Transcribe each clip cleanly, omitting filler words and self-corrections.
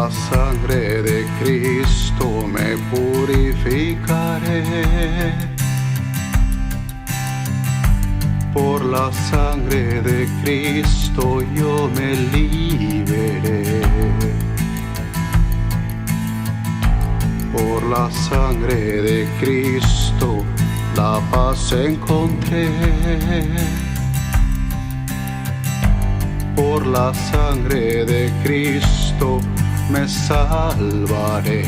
la sangre de Cristo me purificaré. Por la sangre de Cristo yo me liberé. Por la sangre de Cristo la paz encontré. Por la sangre de Cristo me salvaré.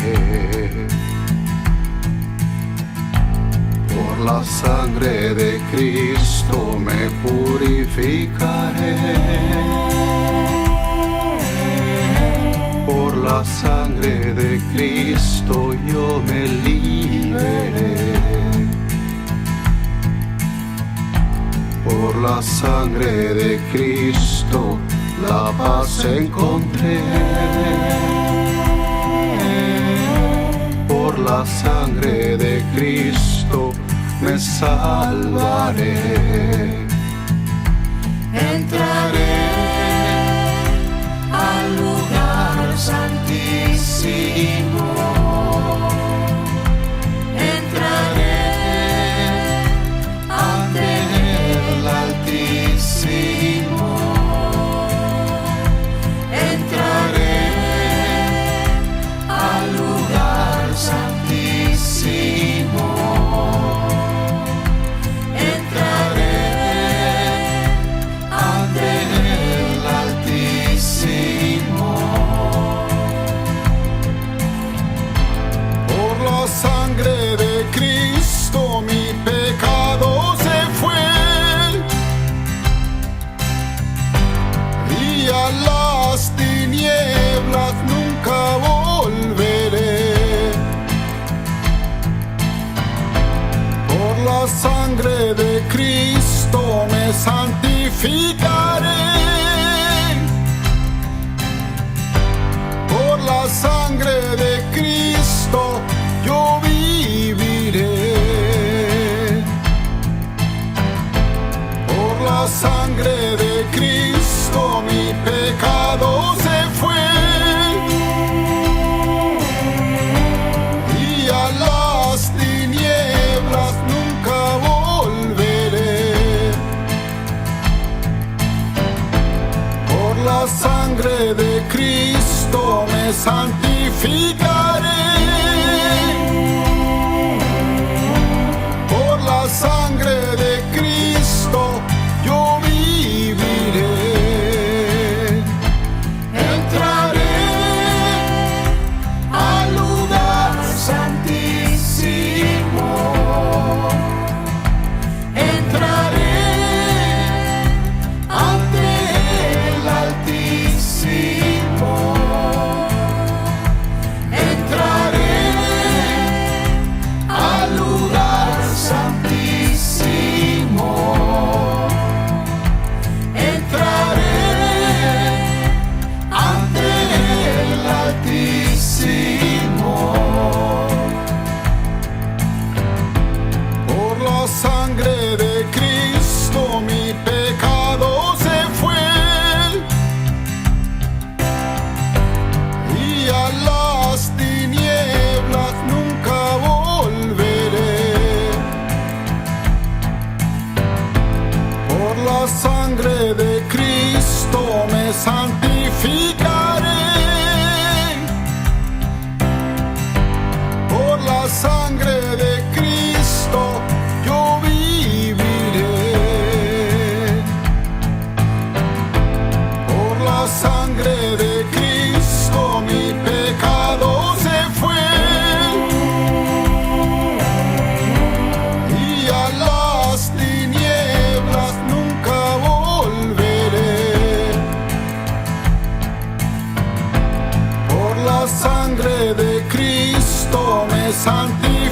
Por la sangre de Cristo me purificaré. Por la sangre de Cristo yo me liberé. Por la sangre de Cristo la paz encontré. Por la sangre de Cristo me salvaré. Entraré al lugar santísimo. Entraré ante el Altísimo. Entraré al lugar santísimo. Entraré ante el Altísimo. Por la sangre de Cristo mi pecado se fue, y a las tinieblas nunca volveré. Por la sangre de Cristo me santificaré. Por la sangre de Cristo yo viviré. Por la sangre de Cristo mi pecado se fue, y a las tinieblas nunca volveré. Por la sangre de Cristo me santificaré. Por la sangre de Cristo yo viviré. Entraré al lugar santísimo. Entraré ante el Altísimo. Entraré al lugar santísimo. Entraré ante el Altísimo. Por la sangre de Cristo mi pecado se fue, y a las tinieblas nunca volveré. Por la sangre de Cristo me santificaré. Por la sangre de Cristo yo viviré. Por la sangre de Cristo mi pecado se fue, y a las tinieblas nunca volveré. Por la sangre de Cristo me santificaré.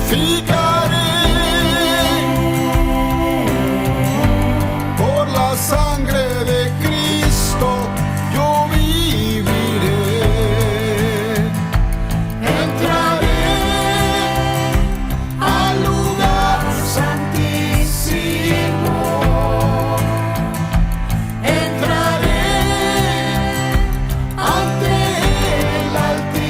Por la sangre de Cristo yo viviré. Entraré al lugar santísimo. Entraré ante el Altísimo.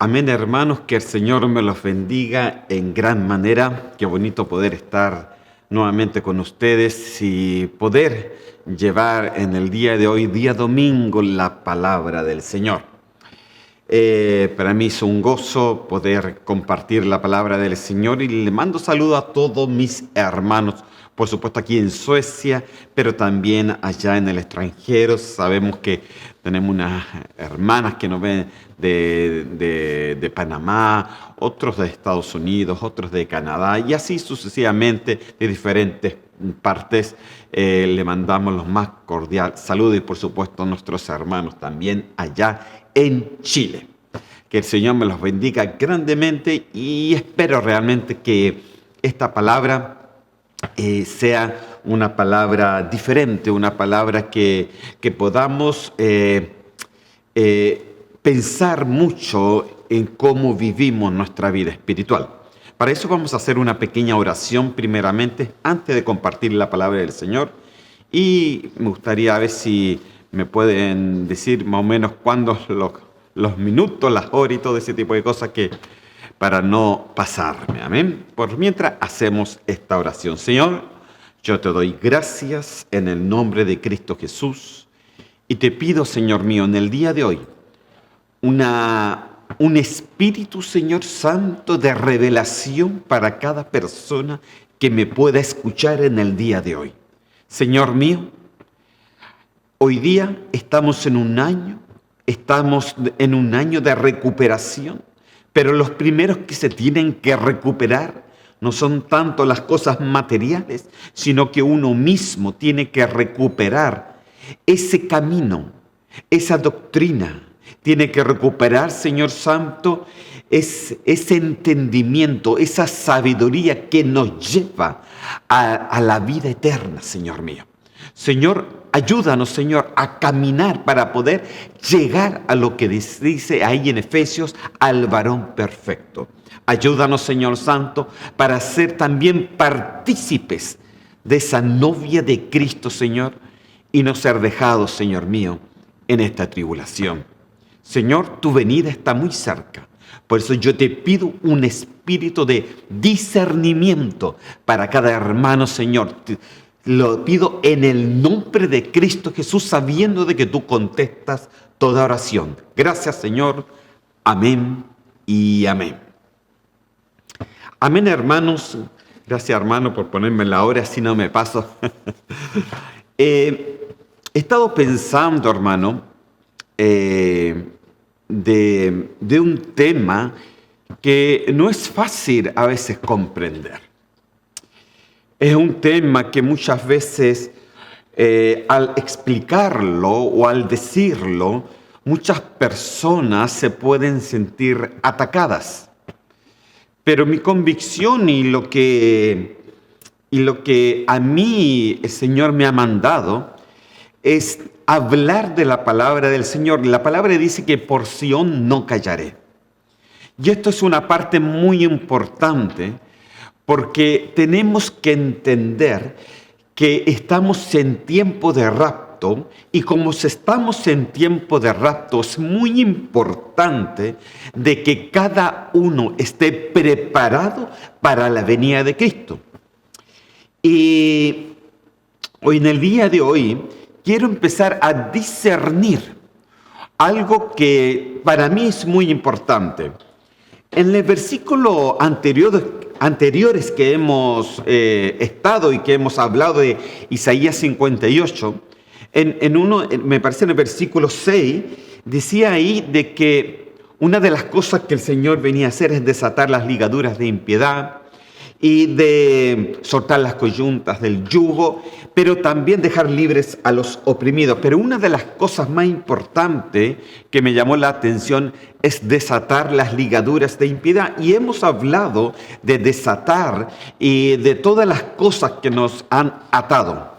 Amén, hermanos, que el Señor me los bendiga en gran manera. Qué bonito poder estar nuevamente con ustedes y poder llevar en el día de hoy, día domingo, la palabra del Señor. Para mí es un gozo poder compartir la palabra del Señor y le mando saludo a todos mis hermanos, por supuesto aquí en Suecia, pero también allá en el extranjero. Sabemos que tenemos unas hermanas que nos ven de Panamá, otros de Estados Unidos, otros de Canadá y así sucesivamente de diferentes partes. Le mandamos los más cordiales saludos y por supuesto a nuestros hermanos también allá en Chile. Que el Señor me los bendiga grandemente y espero realmente que esta palabra sea una palabra diferente, una palabra que podamos pensar mucho en cómo vivimos nuestra vida espiritual. Para eso vamos a hacer una pequeña oración primeramente, antes de compartir la palabra del Señor. Y me gustaría ver si me pueden decir más o menos cuándo los minutos, las horas y todo ese tipo de cosas para no pasarme. Amén. Por mientras hacemos esta oración. Señor, yo te doy gracias en el nombre de Cristo Jesús y te pido, Señor mío, en el día de hoy, un espíritu, Señor Santo, de revelación para cada persona que me pueda escuchar en el día de hoy. Señor mío, hoy día estamos en un año de recuperación, pero los primeros que se tienen que recuperar no son tanto las cosas materiales, sino que uno mismo tiene que recuperar ese camino, esa doctrina. Tiene que recuperar, Señor Santo, ese entendimiento, esa sabiduría que nos lleva a la vida eterna, Señor mío. Señor, ayúdanos, Señor, a caminar para poder llegar a lo que dice ahí en Efesios, al varón perfecto. Ayúdanos, Señor Santo, para ser también partícipes de esa novia de Cristo, Señor, y no ser dejados, Señor mío, en esta tribulación. Señor, tu venida está muy cerca. Por eso yo te pido un espíritu de discernimiento para cada hermano, Señor. Lo pido en el nombre de Cristo Jesús, sabiendo de que tú contestas toda oración. Gracias, Señor. Amén y amén. Amén, hermanos. Gracias, hermano, por ponerme la hora, así no me paso. He estado pensando, hermano, de un tema que no es fácil a veces comprender. Es un tema que muchas veces al explicarlo o al decirlo, muchas personas se pueden sentir atacadas. Pero mi convicción y lo que a mí el Señor me ha mandado es hablar de la palabra del Señor. La palabra dice que por Sión no callaré. Y esto es una parte muy importante porque tenemos que entender que estamos en tiempo de rapto y como estamos en tiempo de rapto es muy importante de que cada uno esté preparado para la venida de Cristo. Y hoy en el día de hoy quiero empezar a discernir algo que para mí es muy importante. En el versículo anteriores que hemos estado y que hemos hablado de Isaías 58, me parece en el versículo 6, decía ahí de que una de las cosas que el Señor venía a hacer es desatar las ligaduras de impiedad y de soltar las coyuntas del yugo, pero también dejar libres a los oprimidos. Pero una de las cosas más importantes que me llamó la atención es desatar las ligaduras de impiedad. Y hemos hablado de desatar y de todas las cosas que nos han atado.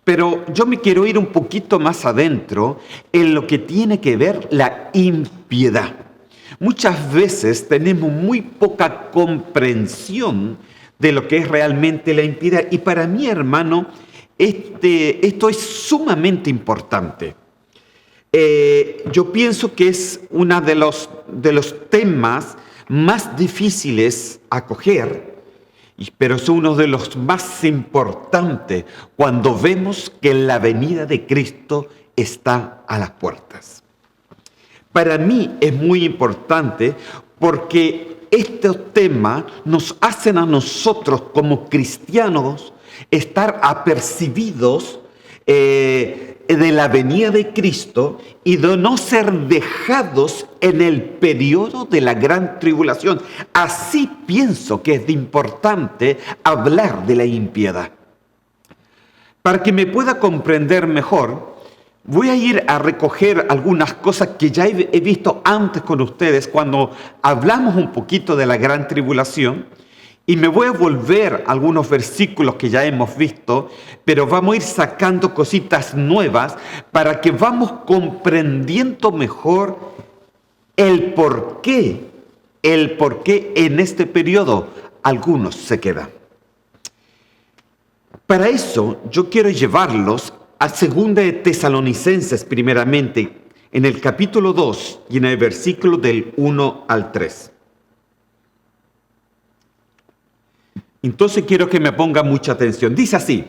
Pero yo me quiero ir un poquito más adentro en lo que tiene que ver la impiedad. Muchas veces tenemos muy poca comprensión de lo que es realmente la impiedad. Y para mí, hermano, esto es sumamente importante. Yo pienso que es una de de los temas más difíciles a coger, pero es uno de los más importantes cuando vemos que la venida de Cristo está a las puertas. Para mí es muy importante porque estos temas nos hacen a nosotros como cristianos estar apercibidos de la venida de Cristo y de no ser dejados en el periodo de la gran tribulación. Así pienso que es importante hablar de la impiedad. Para que me pueda comprender mejor, voy a ir a recoger algunas cosas que ya he visto antes con ustedes cuando hablamos un poquito de la gran tribulación. Y me voy a volver a algunos versículos que ya hemos visto, pero vamos a ir sacando cositas nuevas para que vamos comprendiendo mejor el por qué en este periodo algunos se quedan. Para eso yo quiero llevarlos a 2 de Tesalonicenses primeramente, en el capítulo 2 y en el versículo del 1 al 3. Entonces quiero que me ponga mucha atención. Dice así: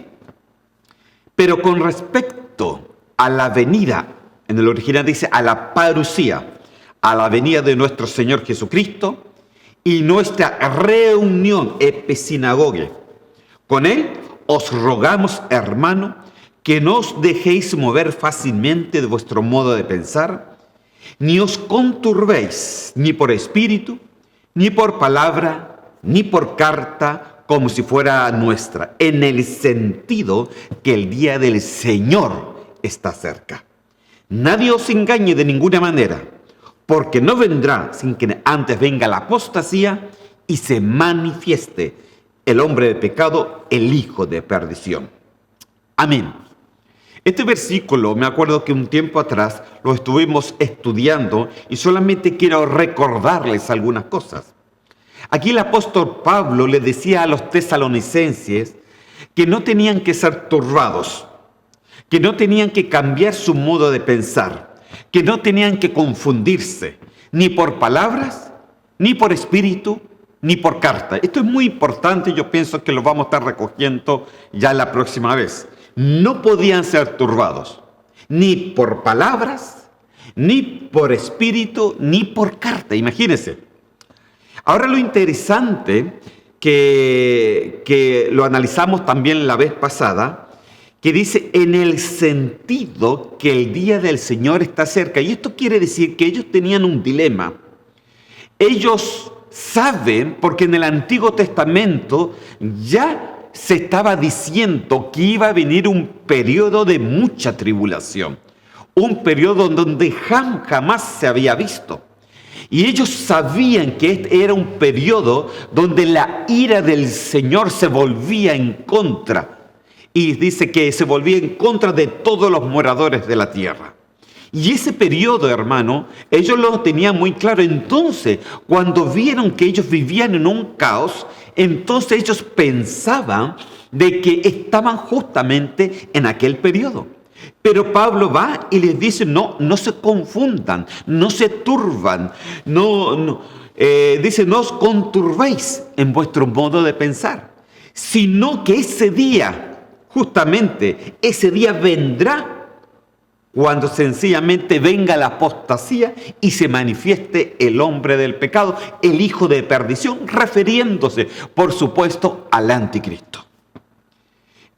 pero con respecto a la venida, en el original dice a la parusía, a la venida de nuestro Señor Jesucristo y nuestra reunión epesinagoge. Con Él os rogamos, hermano, que no os dejéis mover fácilmente de vuestro modo de pensar, ni os conturbéis, ni por espíritu, ni por palabra, ni por carta, como si fuera nuestra, en el sentido que el día del Señor está cerca. Nadie os engañe de ninguna manera, porque no vendrá sin que antes venga la apostasía y se manifieste el hombre de pecado, el hijo de perdición. Amén. Este versículo, me acuerdo que un tiempo atrás lo estuvimos estudiando y solamente quiero recordarles algunas cosas. Aquí el apóstol Pablo le decía a los tesalonicenses que no tenían que ser turbados, que no tenían que cambiar su modo de pensar, que no tenían que confundirse, ni por palabras, ni por espíritu, ni por carta. Esto es muy importante, yo pienso que lo vamos a estar recogiendo ya la próxima vez. No podían ser turbados, ni por palabras, ni por espíritu, ni por carta. Imagínense. Ahora lo interesante que lo analizamos también la vez pasada, que dice en el sentido que el día del Señor está cerca. Y esto quiere decir que ellos tenían un dilema. Ellos saben, porque en el Antiguo Testamento ya se estaba diciendo que iba a venir un periodo de mucha tribulación, un periodo donde jamás se había visto. Y ellos sabían que este era un periodo donde la ira del Señor se volvía en contra. Y dice que se volvía en contra de todos los moradores de la tierra. Y ese periodo, hermano, ellos lo tenían muy claro. Entonces, cuando vieron que ellos vivían en un caos, entonces ellos pensaban de que estaban justamente en aquel periodo. Pero Pablo va y les dice, no se confundan, no se turban, dice, no os conturbéis en vuestro modo de pensar, sino que ese día, justamente, ese día vendrá cuando sencillamente venga la apostasía y se manifieste el hombre del pecado, el hijo de perdición, refiriéndose, por supuesto, al anticristo.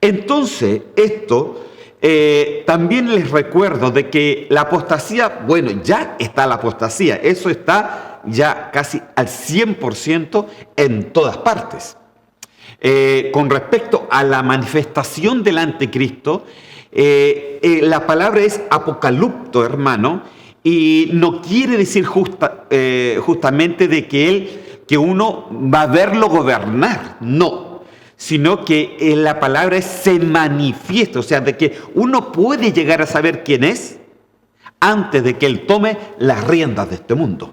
Entonces, esto... también les recuerdo de que la apostasía, bueno, ya está la apostasía, eso está ya casi al 100% en todas partes. Con respecto a la manifestación del anticristo, la palabra es apocalipto, hermano, y no quiere decir justamente de que uno va a verlo gobernar, no. Sino que la palabra se manifiesta, o sea, de que uno puede llegar a saber quién es antes de que él tome las riendas de este mundo,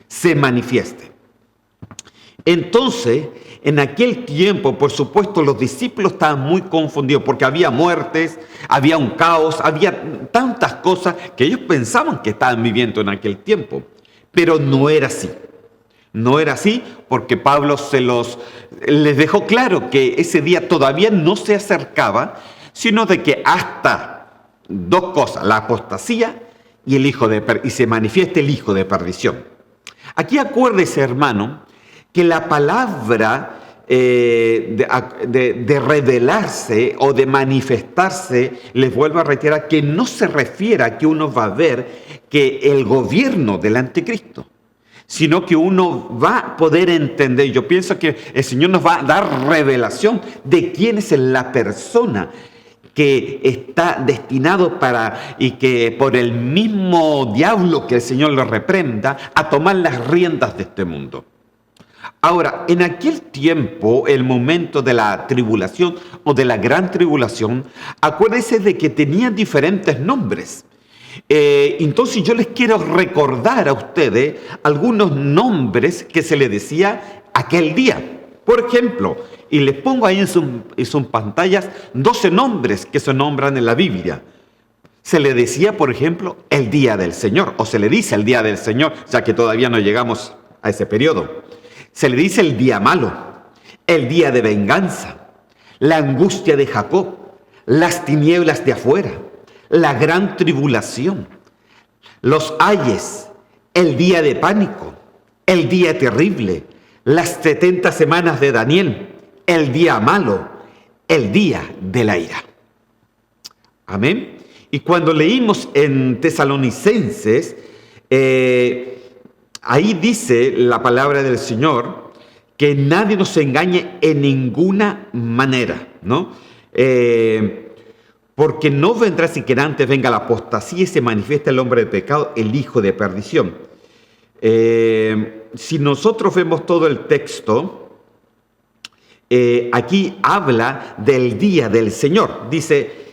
se manifieste. Entonces, en aquel tiempo, por supuesto, los discípulos estaban muy confundidos porque había muertes, había un caos, había tantas cosas que ellos pensaban que estaban viviendo en aquel tiempo. Pero no era así. No era así porque Pablo les dejó claro que ese día todavía no se acercaba, sino de que hasta dos cosas, la apostasía y y se manifiesta el hijo de perdición. Aquí acuérdese, hermano, que la palabra de revelarse o de manifestarse, les vuelvo a reiterar, que no se refiere a que uno va a ver que el gobierno del anticristo, sino que uno va a poder entender. Yo pienso que el Señor nos va a dar revelación de quién es la persona que está destinado y que por el mismo diablo que el Señor lo reprenda, a tomar las riendas de este mundo. Ahora, en aquel tiempo, el momento de la tribulación o de la gran tribulación, acuérdense de que tenían diferentes nombres. Entonces yo les quiero recordar a ustedes algunos nombres que se le decía aquel día. Por ejemplo, y les pongo ahí en sus pantallas 12 nombres que se nombran en la Biblia. Se le decía, por ejemplo, el día del Señor, o se le dice el día del Señor, ya que todavía no llegamos a ese periodo. Se le dice el día malo, el día de venganza, la angustia de Jacob, las tinieblas de afuera, la gran tribulación, los ayes, el día de pánico, el día terrible, las 70 semanas de Daniel, el día malo, el día de la ira. Amén. Y cuando leímos en Tesalonicenses, ahí dice la palabra del Señor que nadie nos engañe en ninguna manera, ¿no? Porque no vendrá sin que antes venga la apostasía y se manifiesta el hombre de pecado, el hijo de perdición. Si nosotros vemos todo el texto, aquí habla del día del Señor. Dice,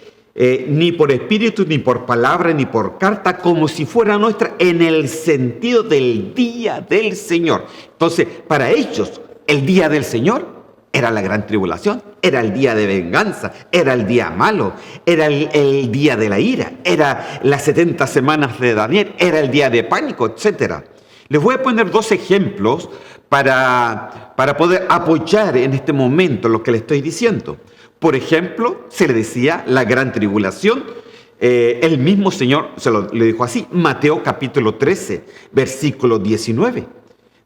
ni por espíritu, ni por palabra, ni por carta, como si fuera nuestra, en el sentido del día del Señor. Entonces, para ellos, el día del Señor era la gran tribulación, era el día de venganza, era el día malo, era el día de la ira, era las 70 semanas de Daniel, era el día de pánico, etc. Les voy a poner 2 ejemplos para poder apoyar en este momento lo que le estoy diciendo. Por ejemplo, se le decía la gran tribulación. El mismo Señor le dijo así, Mateo capítulo 13, versículo 19.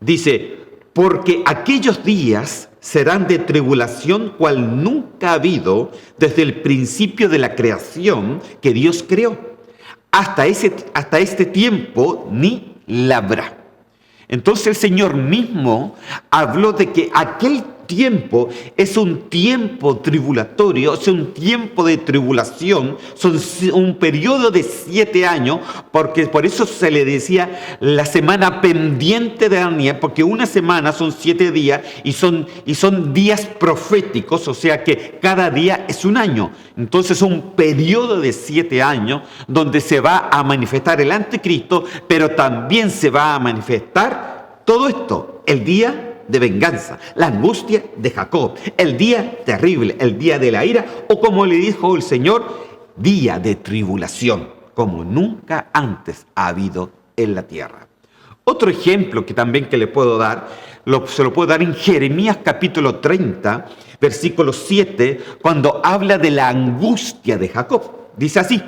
Dice, porque aquellos días serán de tribulación cual nunca ha habido desde el principio de la creación que Dios creó. Hasta este tiempo ni la habrá. Entonces el Señor mismo habló de que aquel tiempo es un tiempo tribulatorio, es un tiempo de tribulación, son un periodo de 7 años, porque por eso se le decía la semana pendiente de Daniel, porque una semana son 7 días y son días proféticos, o sea que cada día es un año. Entonces es un periodo de 7 años donde se va a manifestar el anticristo, pero también se va a manifestar todo esto, el día de venganza, la angustia de Jacob, el día terrible, el día de la ira, o como le dijo el Señor, día de tribulación, como nunca antes ha habido en la tierra. Otro ejemplo que también que le puedo dar, se lo puedo dar en Jeremías capítulo 30, versículo 7, cuando habla de la angustia de Jacob. Dice así,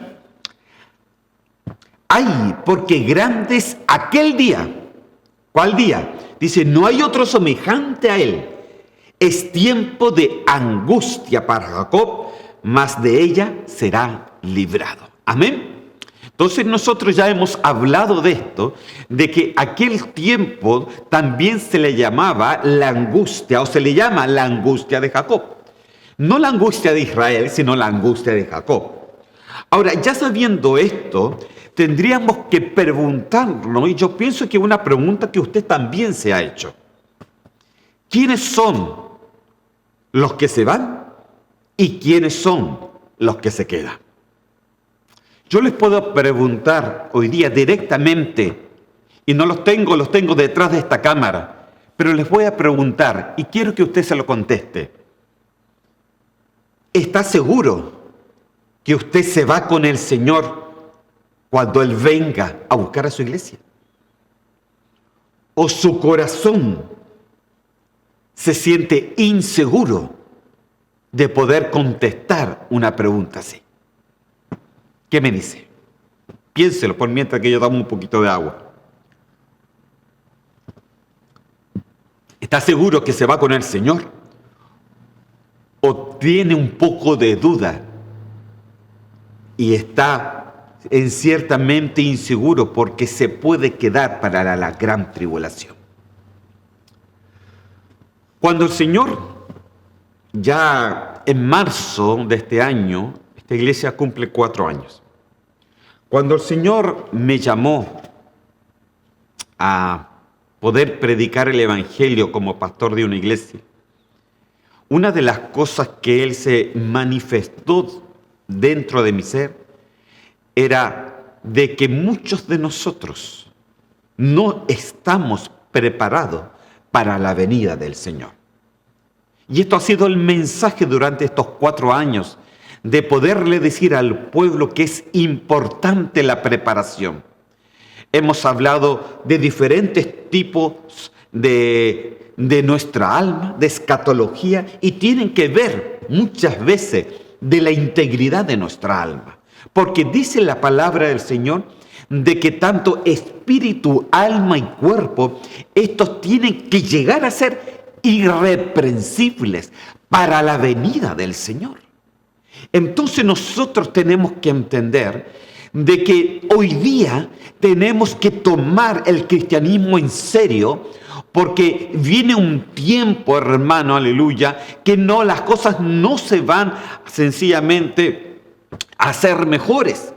¡ay, porque grande es aquel día! ¿Cuál día? Dice, no hay otro semejante a él. Es tiempo de angustia para Jacob, mas de ella será librado. Amén. Entonces nosotros ya hemos hablado de esto, de que aquel tiempo también se le llamaba la angustia, o se le llama la angustia de Jacob. No la angustia de Israel, sino la angustia de Jacob. Ahora, ya sabiendo esto, tendríamos que preguntarnos, y yo pienso que es una pregunta que usted también se ha hecho. ¿Quiénes son los que se van y quiénes son los que se quedan? Yo les puedo preguntar hoy día directamente, y no los tengo detrás de esta cámara, pero les voy a preguntar, y quiero que usted se lo conteste. ¿Está seguro que usted se va con el Señor cuando Él venga a buscar a su iglesia? o su corazón se siente inseguro de poder contestar una pregunta así. ¿Qué me dice? Piénselo por mientras que yo tomo un poquito de agua. ¿Está seguro que se va con el Señor? ¿O tiene un poco de duda y está ciertamente inseguro porque se puede quedar para la gran tribulación? Cuando el Señor, ya en marzo de este año, esta iglesia cumple 4 años. Cuando el Señor me llamó a poder predicar el Evangelio como pastor de una iglesia, una de las cosas que Él se manifestó dentro de mi ser era de que muchos de nosotros no estamos preparados para la venida del Señor. Y esto ha sido el mensaje durante estos 4 años, de poderle decir al pueblo que es importante la preparación. Hemos hablado de diferentes tipos de nuestra alma, de escatología, y tienen que ver muchas veces de la integridad de nuestra alma. Porque dice la palabra del Señor de que tanto espíritu, alma y cuerpo, estos tienen que llegar a ser irreprensibles para la venida del Señor. Entonces nosotros tenemos que entender de que hoy día tenemos que tomar el cristianismo en serio, porque viene un tiempo, hermano, aleluya, que no, las cosas no se van sencillamente a hacer mejores,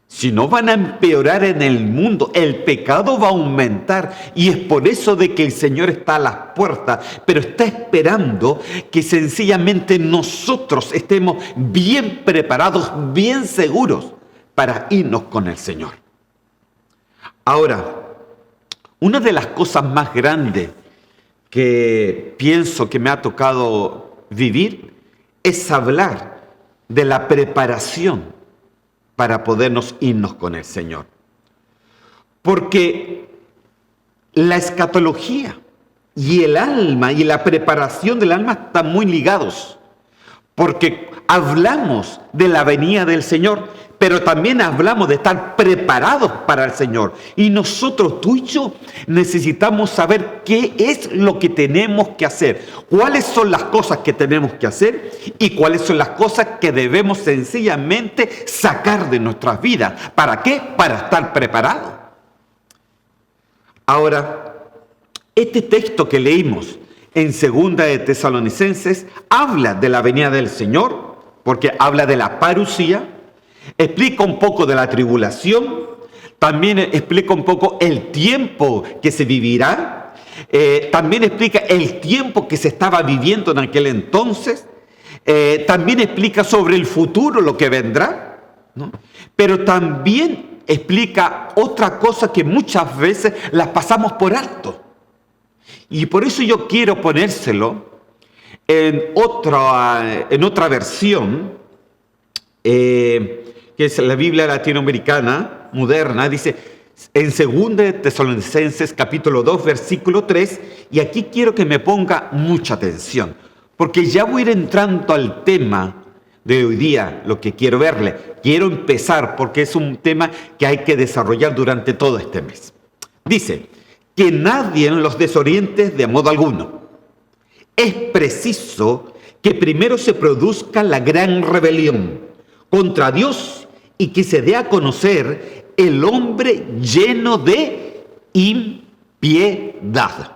sino van a empeorar en el mundo. El pecado va a aumentar, y es por eso de que el Señor está a las puertas, pero está esperando que sencillamente nosotros estemos bien preparados, bien seguros para irnos con el Señor. Ahora, una de las cosas más grandes que pienso que me ha tocado vivir es hablar de la preparación para podernos irnos con el Señor. Porque la escatología y el alma y la preparación del alma están muy ligados. Porque hablamos de la venida del Señor, pero también hablamos de estar preparados para el Señor. Y nosotros, tú y yo, necesitamos saber qué es lo que tenemos que hacer, cuáles son las cosas que tenemos que hacer y cuáles son las cosas que debemos sencillamente sacar de nuestras vidas. ¿Para qué? Para estar preparados. Ahora, este texto que leímos en 2 de Tesalonicenses habla de la venida del Señor, porque habla de la parusía, explica un poco de la tribulación, también explica un poco el tiempo que se vivirá, también explica el tiempo que se estaba viviendo en aquel entonces, también explica sobre el futuro, lo que vendrá, ¿no? Pero también explica otra cosa que muchas veces las pasamos por alto. Y por eso yo quiero ponérselo en otra versión, que es la Biblia latinoamericana moderna. Dice en 2 de Tesalonicenses capítulo 2 versículo 3, y aquí quiero que me ponga mucha atención, porque ya voy a ir entrando al tema de hoy día, lo que quiero verle. Quiero empezar porque es un tema que hay que desarrollar durante todo este mes. Dice: que nadie los desoriente de modo alguno. Es preciso que primero se produzca la gran rebelión contra Dios y que se dé a conocer el hombre lleno de impiedad.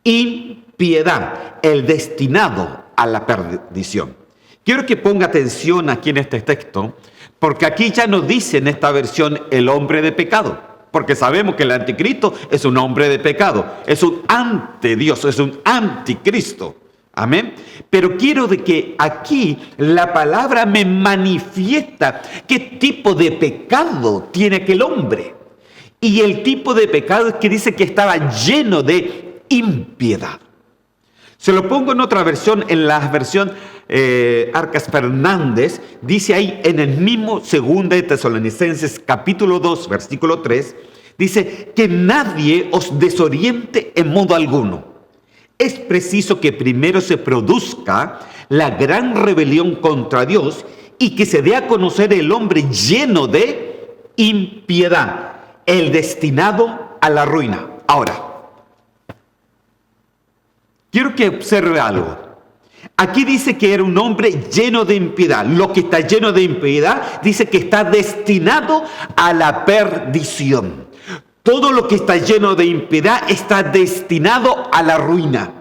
Impiedad, el destinado a la perdición. Quiero que ponga atención aquí en este texto, porque aquí ya nos dice en esta versión el hombre de pecado. Porque sabemos que el anticristo es un hombre de pecado, es un ante Dios, es un anticristo. Amén. Pero quiero de que aquí la palabra me manifiesta qué tipo de pecado tiene aquel hombre. Y el tipo de pecado es que dice que estaba lleno de impiedad. Se lo pongo en otra versión, en la versión Arcas Fernández, dice ahí en el mismo 2 de Tesalonicenses capítulo 2 versículo 3, Dice, que nadie os desoriente en modo alguno. Es preciso que primero se produzca la gran rebelión contra Dios y que se dé a conocer el hombre lleno de impiedad, el destinado a la ruina. Ahora, quiero que observe algo. Aquí dice que era un hombre lleno de impiedad. Lo que está lleno de impiedad dice que está destinado a la perdición. Todo lo que está lleno de impiedad está destinado a la ruina.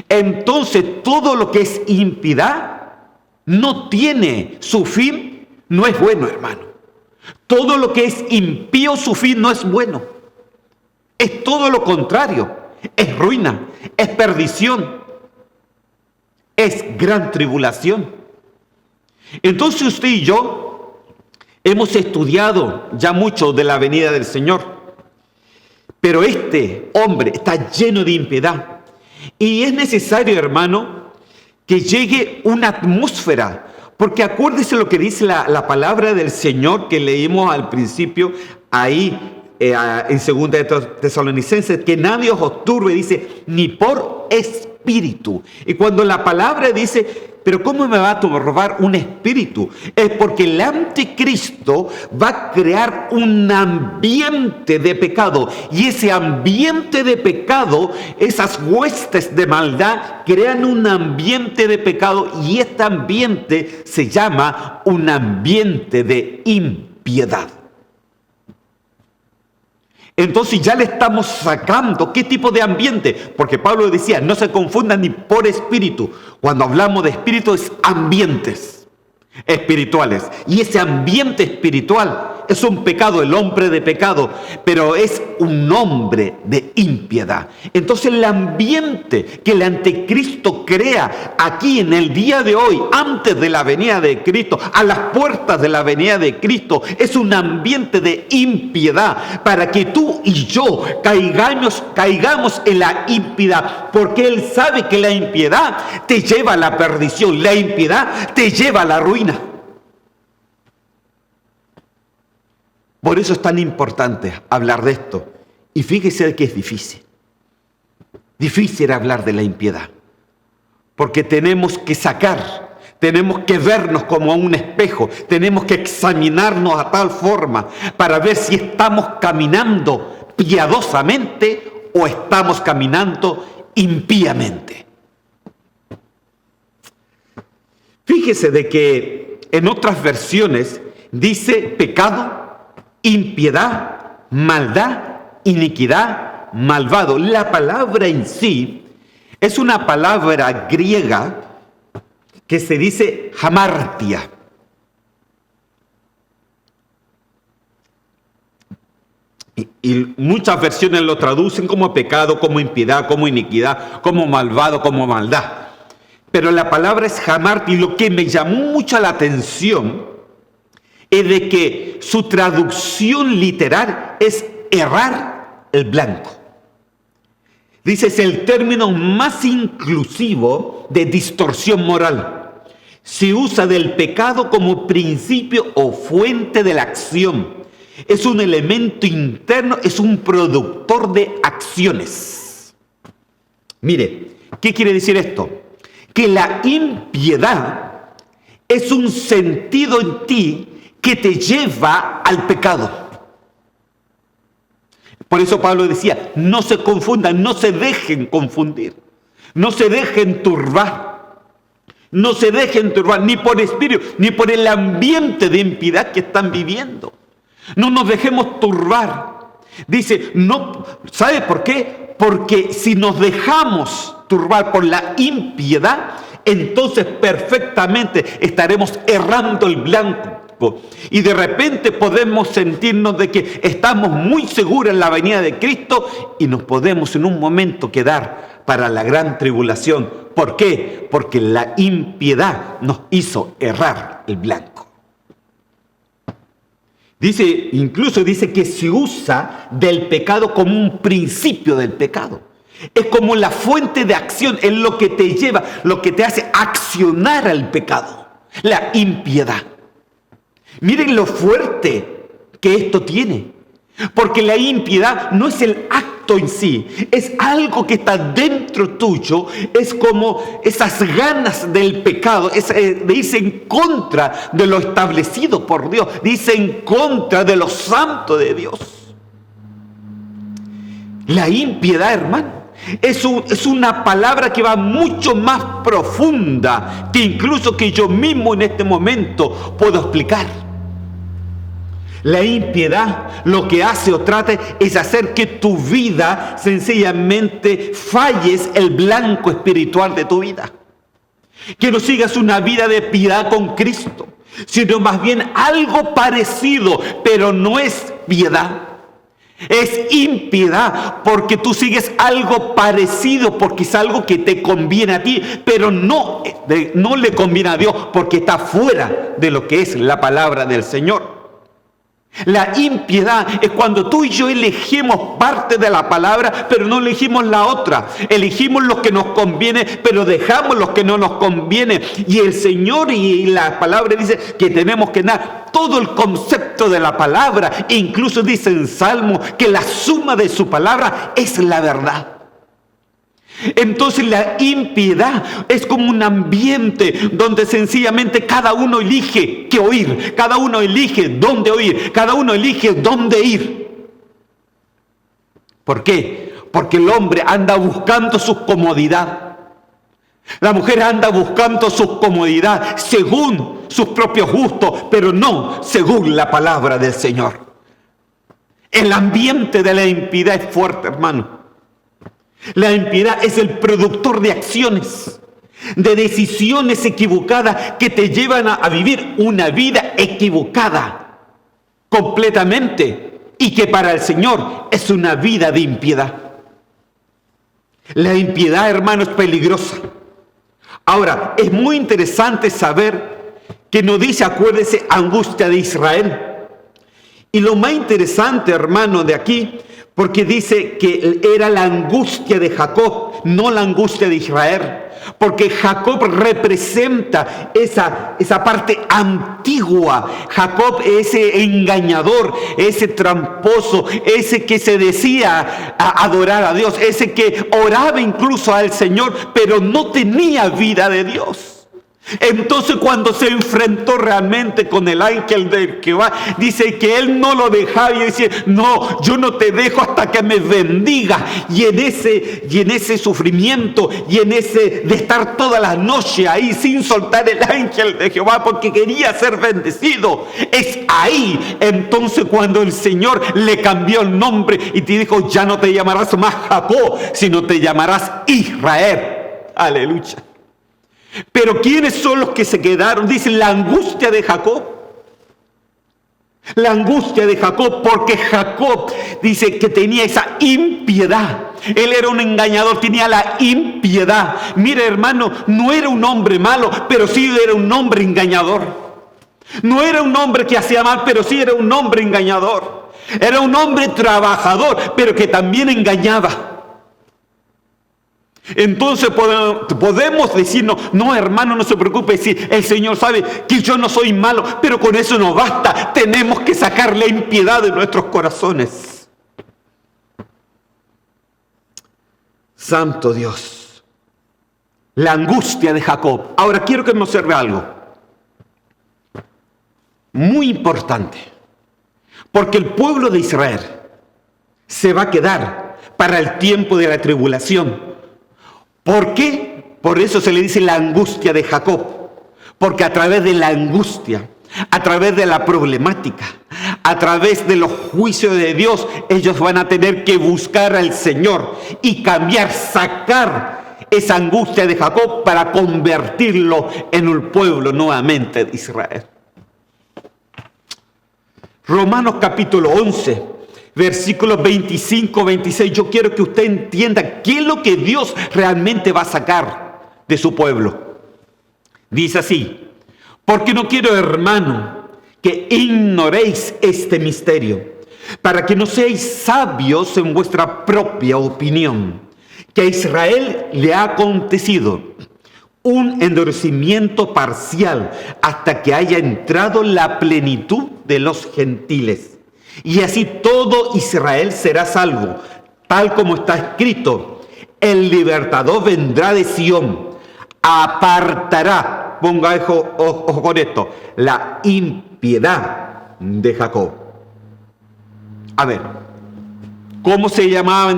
Entonces, todo lo que es impiedad no tiene su fin, no es bueno, hermano. Todo lo que es impío, su fin no es bueno. Es todo lo contrario. Es ruina, es perdición, es gran tribulación. Entonces usted y yo hemos estudiado ya mucho de la venida del Señor. Pero este hombre está lleno de impiedad. Y es necesario, hermano, que llegue una atmósfera. Porque acuérdese lo que dice la palabra del Señor que leímos al principio ahí en 2 de Tesalonicenses, que nadie os turbe, dice, ni por espíritu. Y cuando la palabra dice, pero ¿cómo me va a turbar un espíritu? Es porque el anticristo va a crear un ambiente de pecado. Y ese ambiente de pecado, esas huestes de maldad, crean un ambiente de pecado. Y este ambiente se llama un ambiente de impiedad. Entonces ya le estamos sacando qué tipo de ambiente, porque Pablo decía, no se confundan ni por espíritu. Cuando hablamos de espíritu es ambientes espirituales. Y ese ambiente espiritual es un pecado, el hombre de pecado, pero es un hombre de impiedad. Entonces el ambiente que el anticristo crea aquí en el día de hoy, antes de la venida de Cristo, a las puertas de la venida de Cristo, es un ambiente de impiedad para que tú y yo caigamos en la impiedad, porque él sabe que la impiedad te lleva a la perdición, la impiedad te lleva a la ruina. Por eso es tan importante hablar de esto. Y fíjese que es difícil. Difícil hablar de la impiedad. Porque tenemos que tenemos que vernos como a un espejo. Tenemos que examinarnos a tal forma para ver si estamos caminando piadosamente o estamos caminando impíamente. Fíjese de que en otras versiones dice pecado, impiedad, maldad, iniquidad, malvado. La palabra en sí es una palabra griega que se dice hamartia. Y muchas versiones lo traducen como pecado, como impiedad, como iniquidad, como malvado, como maldad. Pero la palabra es hamartia, y lo que me llamó mucho la atención es de que su traducción literal es errar el blanco. Dice, es el término más inclusivo de distorsión moral. Se usa del pecado como principio o fuente de la acción. Es un elemento interno, es un productor de acciones. Mire, ¿qué quiere decir esto? Que la impiedad es un sentido en ti que te lleva al pecado. Por eso Pablo decía, no se confundan, no se dejen confundir, no se dejen turbar, no se dejen turbar ni por espíritu, ni por el ambiente de impiedad que están viviendo. No nos dejemos turbar. Dice, no, ¿sabe por qué? Porque si nos dejamos turbar por la impiedad, entonces perfectamente estaremos errando el blanco. Y de repente podemos sentirnos de que estamos muy seguros en la venida de Cristo y nos podemos en un momento quedar para la gran tribulación. ¿Por qué? Porque la impiedad nos hizo errar el blanco. Incluso dice que se usa del pecado como un principio del pecado. Es como la fuente de acción, es lo que te lleva, lo que te hace accionar al pecado, la impiedad. Miren lo fuerte que esto tiene. Porque la impiedad no es el acto en sí, es algo que está dentro tuyo, es como esas ganas del pecado, de irse en contra de lo establecido por Dios, de irse en contra de lo santo de Dios. La impiedad, hermano, es una palabra que va mucho más profunda que incluso que yo mismo en este momento puedo explicar. La impiedad lo que hace o trata es hacer que tu vida sencillamente falles el blanco espiritual de tu vida. Que no sigas una vida de piedad con Cristo, sino más bien algo parecido, pero no es piedad. Es impiedad porque tú sigues algo parecido, porque es algo que te conviene a ti, pero no le conviene a Dios porque está fuera de lo que es la palabra del Señor. La impiedad es cuando tú y yo elegimos parte de la palabra, pero no elegimos la otra. Elegimos lo que nos conviene, pero dejamos lo que no nos conviene. Y el Señor y la palabra dice que tenemos que dar todo el concepto de la palabra. E incluso dice en Salmo que la suma de su palabra es la verdad. Entonces la impiedad es como un ambiente donde sencillamente cada uno elige qué oír, cada uno elige dónde oír, cada uno elige dónde ir. ¿Por qué? Porque el hombre anda buscando su comodidad. La mujer anda buscando su comodidad según sus propios gustos, pero no según la palabra del Señor. El ambiente de la impiedad es fuerte, hermano. La impiedad es el productor de acciones, de decisiones equivocadas que te llevan a vivir una vida equivocada completamente y que para el Señor es una vida de impiedad. La impiedad, hermano, es peligrosa. Ahora, es muy interesante saber que nos dice, acuérdese, angustia de Israel. Y lo más interesante, hermano, de aquí, porque dice que era la angustia de Jacob, no la angustia de Israel. Porque Jacob representa esa parte antigua. Jacob, ese engañador, ese tramposo, ese que se decía adorar a Dios, ese que oraba incluso al Señor, pero no tenía vida de Dios. Entonces cuando se enfrentó realmente con el ángel de Jehová, dice que él no lo dejaba y decía, no, yo no te dejo hasta que me bendiga. Y en ese sufrimiento y en ese de estar toda la noche ahí sin soltar el ángel de Jehová porque quería ser bendecido, es ahí entonces cuando el Señor le cambió el nombre y te dijo, ya no te llamarás más Jacob, sino te llamarás Israel. Aleluya. Pero ¿quiénes son los que se quedaron? Dice la angustia de Jacob. La angustia de Jacob, porque Jacob dice que tenía esa impiedad. Él era un engañador, tenía la impiedad. Mire, hermano, no era un hombre malo, pero sí era un hombre engañador. No era un hombre que hacía mal, pero sí era un hombre engañador. Era un hombre trabajador, pero que también engañaba. Entonces podemos decirnos, no, hermano, no se preocupe, si el Señor sabe que yo no soy malo, pero con eso no basta, tenemos que sacar la impiedad de nuestros corazones. Santo Dios, la angustia de Jacob. Ahora quiero que me observe algo muy importante, porque el pueblo de Israel se va a quedar para el tiempo de la tribulación. ¿Por qué? Por eso se le dice la angustia de Jacob. Porque a través de la angustia, a través de la problemática, a través de los juicios de Dios, ellos van a tener que buscar al Señor y cambiar, sacar esa angustia de Jacob para convertirlo en un pueblo nuevamente de Israel. Romanos capítulo 11. Versículos 25, 26, yo quiero que usted entienda qué es lo que Dios realmente va a sacar de su pueblo. Dice así, porque no quiero, hermano, que ignoréis este misterio, para que no seáis sabios en vuestra propia opinión, que a Israel le ha acontecido un endurecimiento parcial hasta que haya entrado la plenitud de los gentiles. Y así todo Israel será salvo, tal como está escrito. El libertador vendrá de Sión, apartará, ponga ojo con esto, la impiedad de Jacob. A ver, ¿cómo se llamaba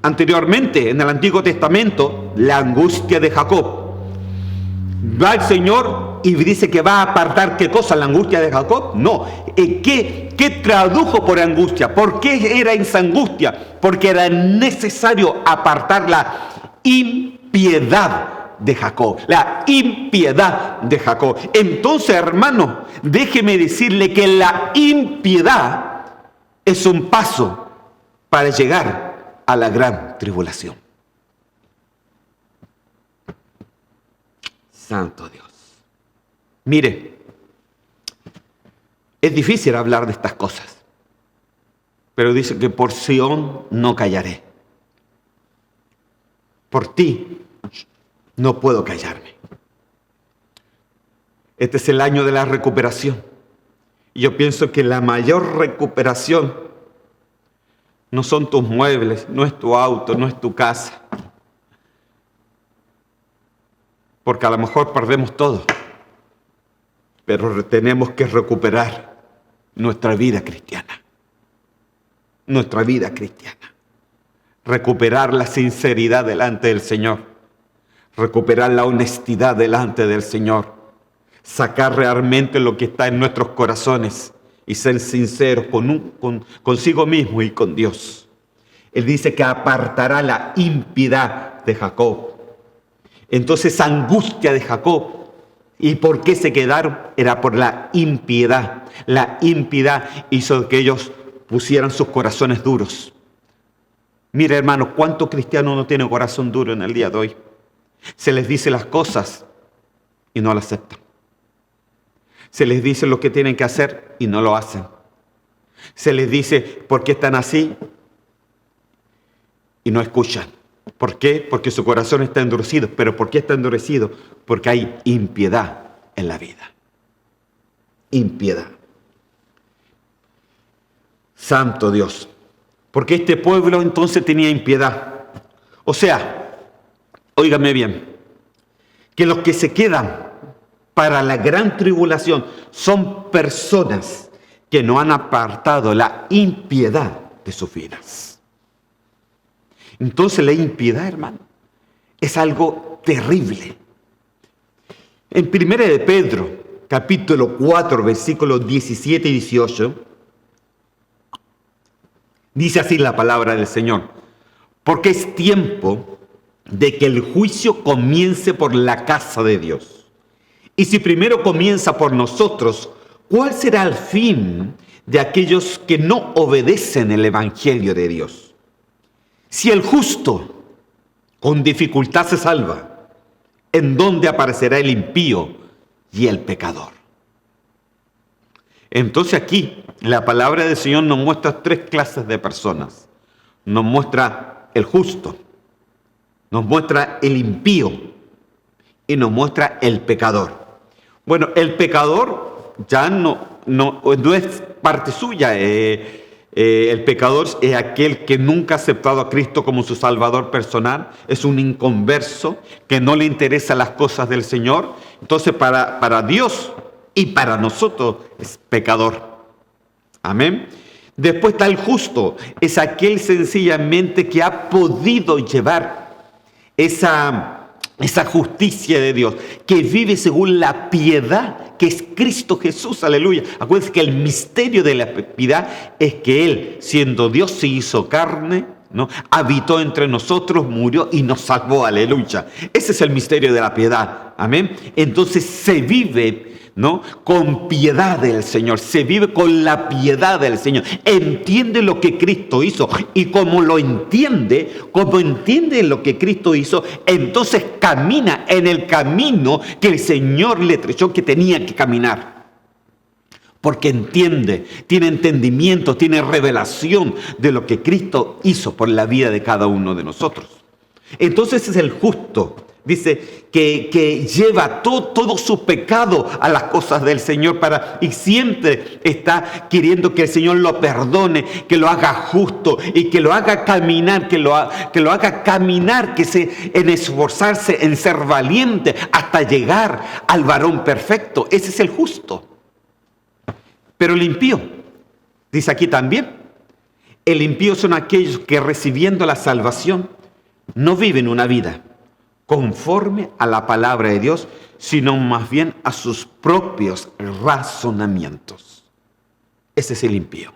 anteriormente en el Antiguo Testamento? La angustia de Jacob. Va el Señor y dice que va a apartar, ¿qué cosa? ¿La angustia de Jacob? No. ¿Qué tradujo por angustia? ¿Por qué era esa angustia? Porque era necesario apartar la impiedad de Jacob. La impiedad de Jacob. Entonces, hermano, déjeme decirle que la impiedad es un paso para llegar a la gran tribulación. Santo Dios. Mire, es difícil hablar de estas cosas, pero dice que por Sión no callaré. Por ti no puedo callarme. Este es el año de la recuperación. Y yo pienso que la mayor recuperación no son tus muebles, no es tu auto, no es tu casa. Porque a lo mejor perdemos todo, pero tenemos que recuperar nuestra vida cristiana. Nuestra vida cristiana. Recuperar la sinceridad delante del Señor. Recuperar la honestidad delante del Señor. Sacar realmente lo que está en nuestros corazones y ser sinceros consigo mismo y con Dios. Él dice que apartará la impiedad de Jacob. Entonces, esa angustia de Jacob, ¿y por qué se quedaron? Era por la impiedad. La impiedad hizo que ellos pusieran sus corazones duros. Mire, hermano, ¿cuántos cristianos no tienen corazón duro en el día de hoy? Se les dice las cosas y no las aceptan. Se les dice lo que tienen que hacer y no lo hacen. Se les dice por qué están así y no escuchan. ¿Por qué? Porque su corazón está endurecido. ¿Pero por qué está endurecido? Porque hay impiedad en la vida. Impiedad. Santo Dios. Porque este pueblo entonces tenía impiedad. O sea, óigame bien, que los que se quedan para la gran tribulación son personas que no han apartado la impiedad de sus vidas. Entonces la impiedad, hermano, es algo terrible. En 1 de Pedro, capítulo 4, versículos 17 y 18, dice así la palabra del Señor: porque es tiempo de que el juicio comience por la casa de Dios. Y si primero comienza por nosotros, ¿cuál será el fin de aquellos que no obedecen el Evangelio de Dios? Si el justo con dificultad se salva, ¿en dónde aparecerá el impío y el pecador? Entonces aquí la palabra del Señor nos muestra tres clases de personas. Nos muestra el justo, nos muestra el impío y nos muestra el pecador. Bueno, el pecador ya no es parte suya. El pecador es aquel que nunca ha aceptado a Cristo como su Salvador personal. Es un inconverso que no le interesan las cosas del Señor. Entonces para Dios y para nosotros es pecador. Amén. Después está el justo. Es aquel sencillamente que ha podido llevar esa justicia de Dios, que vive según la piedad que es Cristo Jesús, aleluya. Acuérdense que el misterio de la piedad es que Él, siendo Dios, se hizo carne, ¿no? Habitó entre nosotros, murió y nos salvó, aleluya. Ese es el misterio de la piedad, amén. Entonces se vive, ¿no?, con piedad del Señor, se vive con la piedad del Señor, entiende lo que Cristo hizo, y como entiende lo que Cristo hizo, entonces camina en el camino que el Señor le trechó que tenía que caminar. Porque entiende, tiene entendimiento, tiene revelación de lo que Cristo hizo por la vida de cada uno de nosotros. Entonces es el justo, Dice que lleva todo su pecado a las cosas del Señor y siempre está queriendo que el Señor lo perdone, que lo haga justo y que lo haga caminar, en esforzarse, en ser valiente hasta llegar al varón perfecto. Ese es el justo. Pero el impío, dice aquí también, el impío son aquellos que recibiendo la salvación no viven una vida conforme a la palabra de Dios, sino más bien a sus propios razonamientos. Ese es el impío.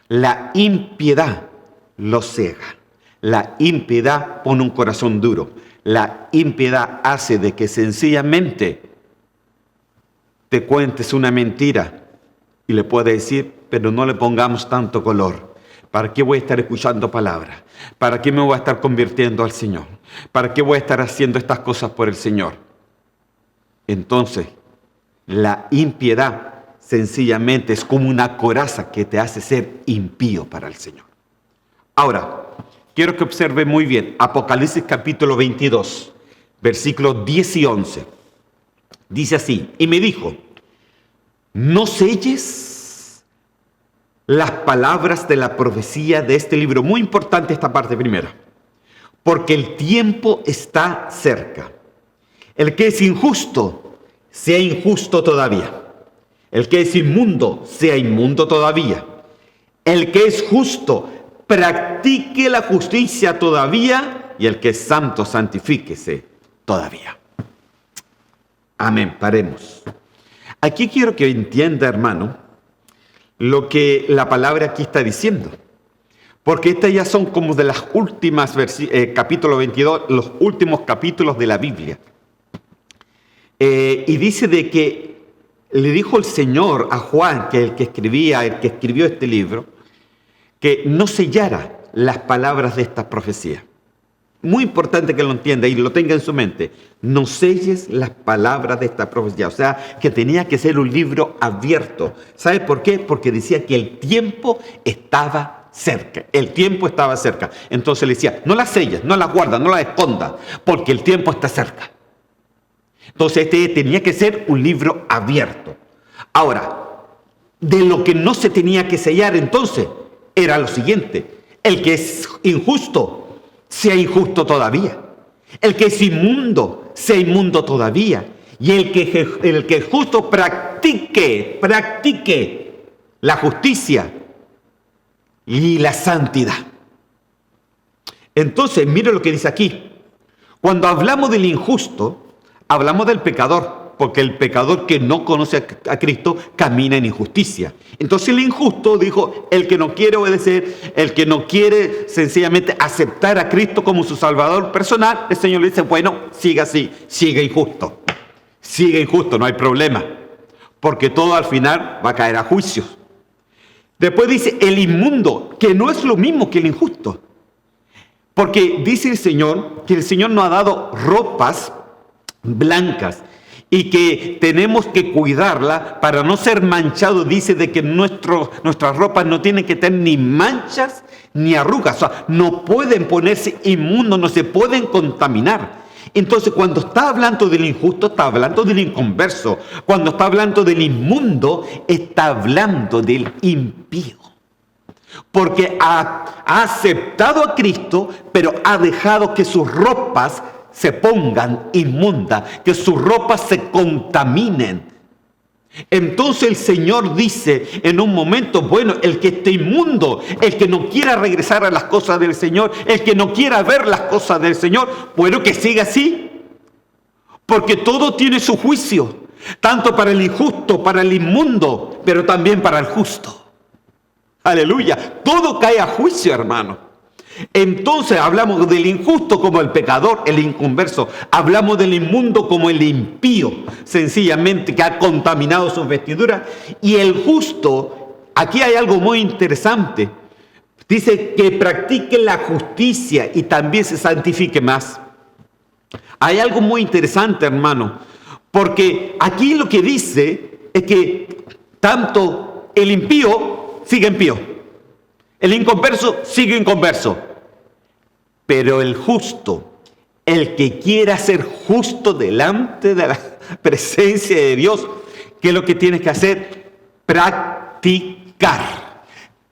La impiedad lo cega. La impiedad pone un corazón duro. La impiedad hace de que sencillamente te cuentes una mentira y le puedes decir, pero no le pongamos tanto color. ¿Para qué voy a estar escuchando palabras? ¿Para qué me voy a estar convirtiendo al Señor? ¿Para qué voy a estar haciendo estas cosas por el Señor? Entonces, la impiedad sencillamente es como una coraza que te hace ser impío para el Señor. Ahora, quiero que observe muy bien Apocalipsis capítulo 22, versículos 10 y 11. Dice así, y me dijo, no selles las palabras de la profecía de este libro. Muy importante esta parte primera. Porque el tiempo está cerca. El que es injusto, sea injusto todavía. El que es inmundo, sea inmundo todavía. El que es justo, practique la justicia todavía. Y el que es santo, santifíquese todavía. Amén. Paremos. Aquí quiero que entienda, hermano, lo que la palabra aquí está diciendo. Porque estas ya son como de las últimas capítulo 22, los últimos capítulos de la Biblia. Y dice de que le dijo el Señor a Juan, que el que escribió este libro, que no sellara las palabras de esta profecía. Muy importante que lo entienda y lo tenga en su mente. No selles las palabras de esta profecía. O sea, que tenía que ser un libro abierto. ¿Sabe por qué? Porque decía que el tiempo estaba cerca. El tiempo estaba cerca. Entonces le decía, no las selles, no las guardas, no las escondas, porque el tiempo está cerca. Entonces tenía que ser un libro abierto. Ahora, de lo que no se tenía que sellar entonces, era lo siguiente. El que es injusto, sea injusto todavía. El que es inmundo, sea inmundo todavía. Y el que es justo practique la justicia y la santidad. Entonces, mire lo que dice aquí. Cuando hablamos del injusto, hablamos del pecador. Porque el pecador que no conoce a Cristo camina en injusticia. Entonces el injusto dijo, el que no quiere obedecer, el que no quiere sencillamente aceptar a Cristo como su Salvador personal, el Señor le dice, bueno, siga así, siga injusto, no hay problema, porque todo al final va a caer a juicio. Después dice el inmundo, que no es lo mismo que el injusto, porque dice el Señor que el Señor nos ha dado ropas blancas, y que tenemos que cuidarla para no ser manchados. Dice de que nuestras ropas no tienen que tener ni manchas ni arrugas. O sea, no pueden ponerse inmundos, no se pueden contaminar. Entonces, cuando está hablando del injusto, está hablando del inconverso. Cuando está hablando del inmundo, está hablando del impío. Porque ha aceptado a Cristo, pero ha dejado que sus ropas se pongan inmundas, que sus ropas se contaminen. Entonces el Señor dice en un momento, bueno, el que esté inmundo, el que no quiera regresar a las cosas del Señor, el que no quiera ver las cosas del Señor, bueno, que siga así, porque todo tiene su juicio, tanto para el injusto, para el inmundo, pero también para el justo. Aleluya, todo cae a juicio, hermano. Entonces hablamos del injusto como el pecador, el inconverso. Hablamos del inmundo como el impío, sencillamente que ha contaminado sus vestiduras. Y el justo, aquí hay algo muy interesante. Dice que practique la justicia y también se santifique más. Hay algo muy interesante, hermano, porque aquí lo que dice es que tanto el impío sigue impío. El inconverso sigue inconverso, pero el justo, el que quiera ser justo delante de la presencia de Dios, ¿qué es lo que tienes que hacer? Practicar.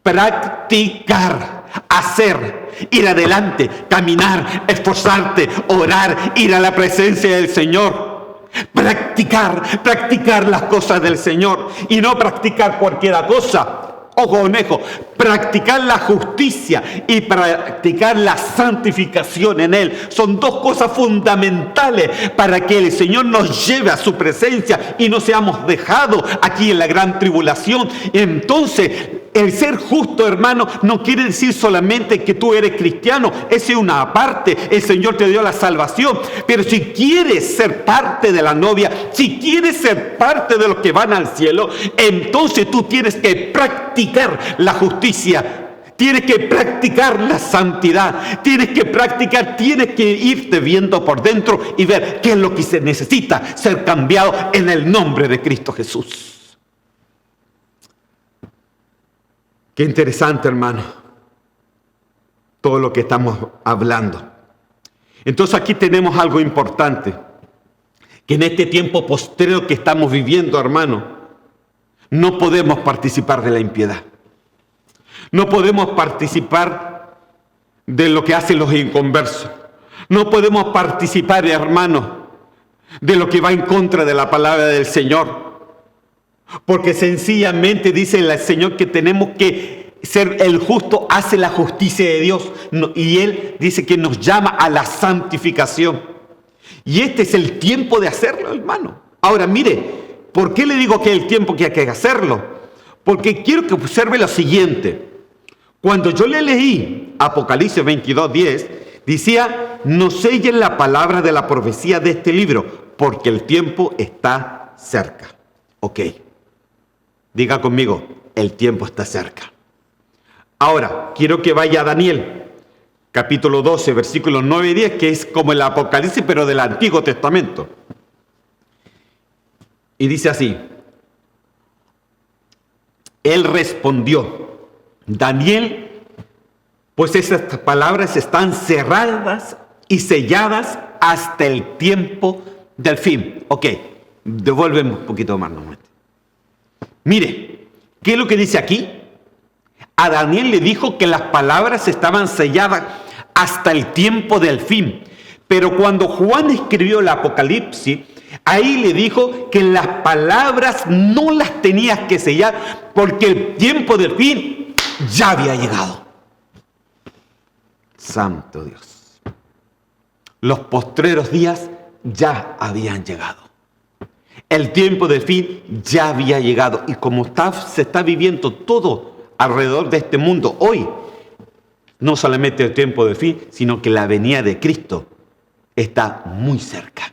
Practicar. Hacer. Ir adelante. Caminar. Esforzarte. Orar. Ir a la presencia del Señor. Practicar. Practicar las cosas del Señor. Y no practicar cualquier cosa. Ojo, conejo, practicar la justicia y practicar la santificación en Él son dos cosas fundamentales para que el Señor nos lleve a su presencia y no seamos dejados aquí en la gran tribulación. Entonces, el ser justo, hermano, no quiere decir solamente que tú eres cristiano. Esa es una parte. El Señor te dio la salvación. Pero si quieres ser parte de la novia, si quieres ser parte de los que van al cielo, entonces tú tienes que practicar la justicia. Tienes que practicar la santidad. Tienes que practicar, tienes que irte viendo por dentro y ver qué es lo que se necesita ser cambiado en el nombre de Cristo Jesús. Qué interesante, hermano, todo lo que estamos hablando. Entonces aquí tenemos algo importante, que en este tiempo postrero que estamos viviendo, hermano, no podemos participar de la impiedad. No podemos participar de lo que hacen los inconversos. No podemos participar, hermano, de lo que va en contra de la palabra del Señor. Porque sencillamente dice el Señor que tenemos que ser el justo, hace la justicia de Dios. Y Él dice que nos llama a la santificación. Y este es el tiempo de hacerlo, hermano. Ahora, mire, ¿por qué le digo que es el tiempo que hay que hacerlo? Porque quiero que observe lo siguiente. Cuando yo le leí Apocalipsis 22:10, decía, no sellen la palabra de la profecía de este libro, porque el tiempo está cerca. Ok. Diga conmigo, el tiempo está cerca. Ahora, quiero que vaya a Daniel, capítulo 12, versículos 9 y 10, que es como el Apocalipsis, pero del Antiguo Testamento. Y dice así, él respondió, Daniel, pues esas palabras están cerradas y selladas hasta el tiempo del fin. Ok, devuélveme un poquito más nuevamente. Mire, ¿qué es lo que dice aquí? A Daniel le dijo que las palabras estaban selladas hasta el tiempo del fin. Pero cuando Juan escribió el Apocalipsis, ahí le dijo que las palabras no las tenías que sellar porque el tiempo del fin ya había llegado. Santo Dios. Los postreros días ya habían llegado. El tiempo del fin ya había llegado. Y como se está viviendo todo alrededor de este mundo hoy, no solamente el tiempo del fin, sino que la venida de Cristo está muy cerca.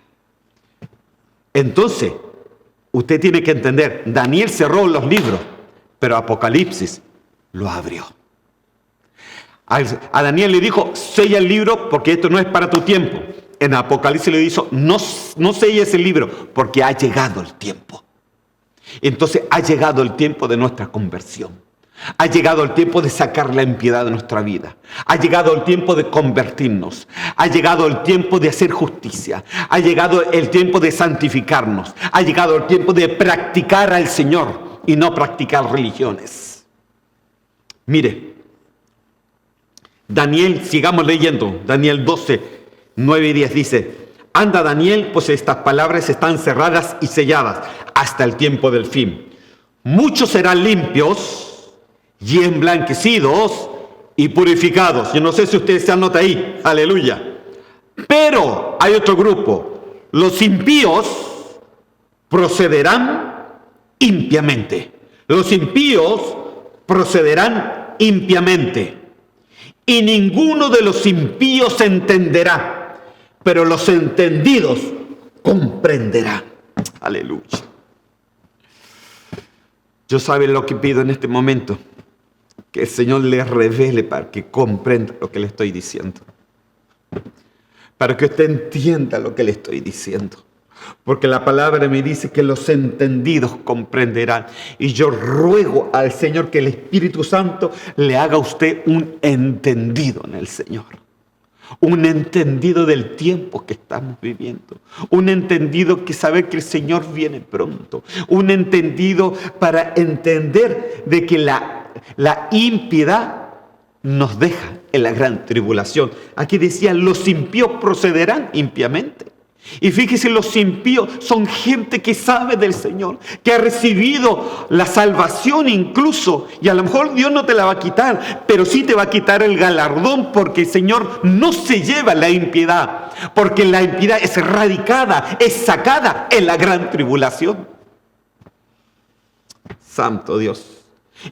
Entonces, usted tiene que entender, Daniel cerró los libros, pero Apocalipsis lo abrió. A Daniel le dijo, sella el libro porque esto no es para tu tiempo. En Apocalipsis le dijo, no selles el libro porque ha llegado el tiempo. Entonces ha llegado el tiempo de nuestra conversión. Ha llegado el tiempo de sacar la impiedad de nuestra vida. Ha llegado el tiempo de convertirnos. Ha llegado el tiempo de hacer justicia. Ha llegado el tiempo de santificarnos. Ha llegado el tiempo de practicar al Señor y no practicar religiones. Mire, Daniel, sigamos leyendo. Daniel 12, 9 y 10 dice, anda Daniel, pues estas palabras están cerradas y selladas hasta el tiempo del fin. Muchos serán limpios y emblanquecidos y purificados. Yo no sé si ustedes se anotan ahí, aleluya. Pero hay otro grupo, los impíos procederán impiamente. Los impíos procederán impiamente. Y ninguno de los impíos entenderá, pero los entendidos comprenderán. Aleluya. Yo sabe lo que pido en este momento, que el Señor le revele para que comprenda lo que le estoy diciendo. Para que usted entienda lo que le estoy diciendo. Porque la palabra me dice que los entendidos comprenderán. Y yo ruego al Señor que el Espíritu Santo le haga a usted un entendido en el Señor. Un entendido del tiempo que estamos viviendo. Un entendido que sabe que el Señor viene pronto. Un entendido para entender de que la impiedad nos deja en la gran tribulación. Aquí decía, los impíos procederán impiamente. Y fíjese, los impíos son gente que sabe del Señor, que ha recibido la salvación incluso, y a lo mejor Dios no te la va a quitar, pero sí te va a quitar el galardón, porque el Señor no se lleva la impiedad, porque la impiedad es erradicada, es sacada en la gran tribulación. Santo Dios.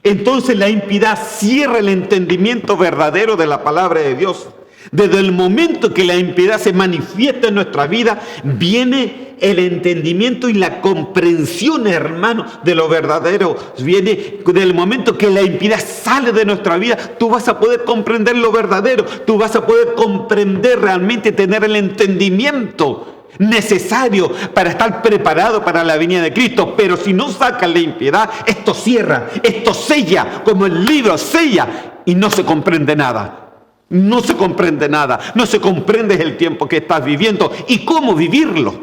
Entonces la impiedad cierra el entendimiento verdadero de la palabra de Dios. Desde el momento que la impiedad se manifiesta en nuestra vida, viene el entendimiento y la comprensión, hermano, de lo verdadero. Viene del momento que la impiedad sale de nuestra vida, tú vas a poder comprender lo verdadero. Tú vas a poder comprender realmente, tener el entendimiento necesario para estar preparado para la venida de Cristo. Pero si no sacas la impiedad, esto cierra, esto sella, como el libro sella, y no se comprende nada. No se comprende nada, no se comprende el tiempo que estás viviendo y cómo vivirlo,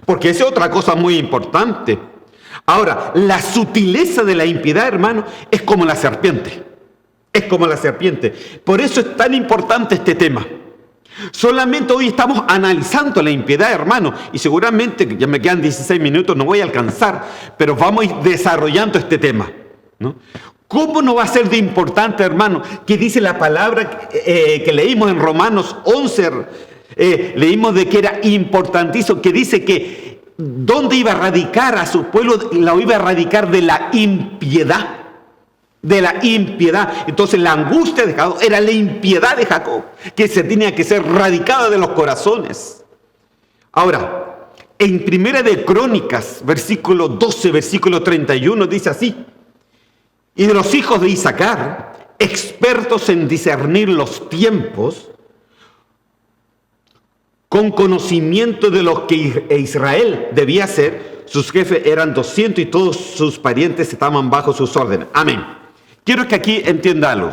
porque esa es otra cosa muy importante. Ahora, la sutileza de la impiedad, hermano, es como la serpiente, es como la serpiente. Por eso es tan importante este tema. Solamente hoy estamos analizando la impiedad, hermano, y seguramente, ya me quedan 16 minutos, no voy a alcanzar, pero vamos a ir desarrollando este tema, ¿no? ¿Cómo no va a ser de importante, hermano, que dice la palabra que leímos en Romanos 11? Leímos de que era importantísimo, que dice que ¿dónde iba a radicar a su pueblo? La iba a radicar de la impiedad. De la impiedad. Entonces la angustia de Jacob era la impiedad de Jacob, que se tenía que ser radicada de los corazones. Ahora, en Primera de Crónicas, versículo 12, versículo 31, dice así: y de los hijos de Isaacar, expertos en discernir los tiempos, con conocimiento de lo que Israel debía hacer, sus jefes eran 200 y todos sus parientes estaban bajo sus órdenes. Amén. Quiero que aquí entienda algo.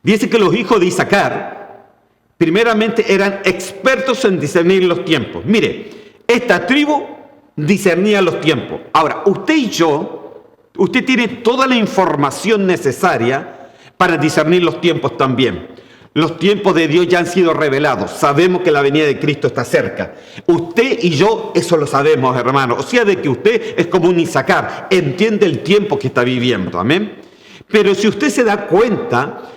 Dice que los hijos de Isaacar, primeramente eran expertos en discernir los tiempos. Mire, esta tribu discernía los tiempos. Ahora, usted y yo, usted tiene toda la información necesaria para discernir los tiempos también. Los tiempos de Dios ya han sido revelados. Sabemos que la venida de Cristo está cerca. Usted y yo eso lo sabemos, hermano. O sea, de que usted es como un Isaacar, entiende el tiempo que está viviendo. Amén. Pero si usted se da cuenta,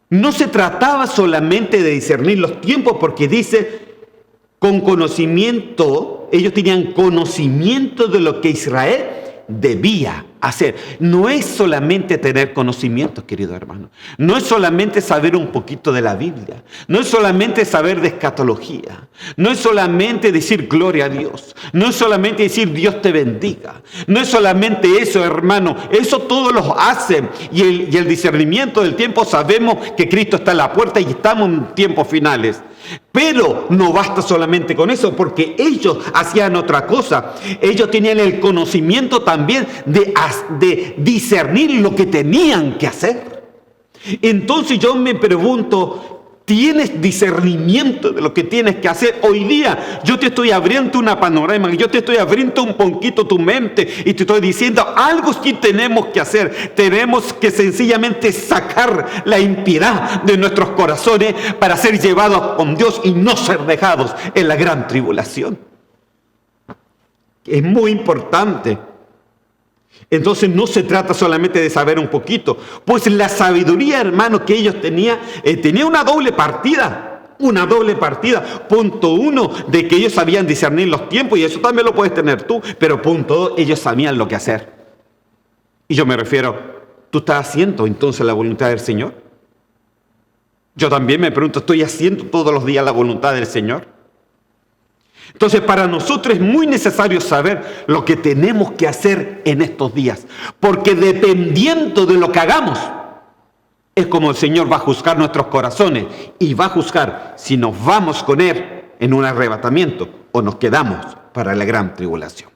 no se trataba solamente de discernir los tiempos, porque dice, con conocimiento, ellos tenían conocimiento de lo que Israel debía hacer. No es solamente tener conocimiento, querido hermano. No es solamente saber un poquito de la Biblia. No es solamente saber de escatología. No es solamente decir gloria a Dios. No es solamente decir Dios te bendiga. No es solamente eso, hermano. Eso todos los hacen. Y el discernimiento del tiempo, sabemos que Cristo está a la puerta y estamos en tiempos finales. Pero no basta solamente con eso, porque ellos hacían otra cosa. Ellos tenían el conocimiento también de discernir lo que tenían que hacer. Entonces yo me pregunto, ¿tienes discernimiento de lo que tienes que hacer? Hoy día yo te estoy abriendo una panorama, yo te estoy abriendo un poquito tu mente y te estoy diciendo algo que tenemos que hacer. Tenemos que sencillamente sacar la impiedad de nuestros corazones para ser llevados con Dios y no ser dejados en la gran tribulación. Es muy importante. Entonces no se trata solamente de saber un poquito, pues la sabiduría, hermano, que ellos tenían, tenía una doble partida. Una doble partida. Punto uno, de que ellos sabían discernir los tiempos, y eso también lo puedes tener tú. Pero punto dos, ellos sabían lo que hacer. Y yo me refiero, ¿tú estás haciendo entonces la voluntad del Señor? Yo también me pregunto, ¿estoy haciendo todos los días la voluntad del Señor? Entonces, para nosotros es muy necesario saber lo que tenemos que hacer en estos días. Porque dependiendo de lo que hagamos, es como el Señor va a juzgar nuestros corazones. Y va a juzgar si nos vamos con Él en un arrebatamiento o nos quedamos para la gran tribulación.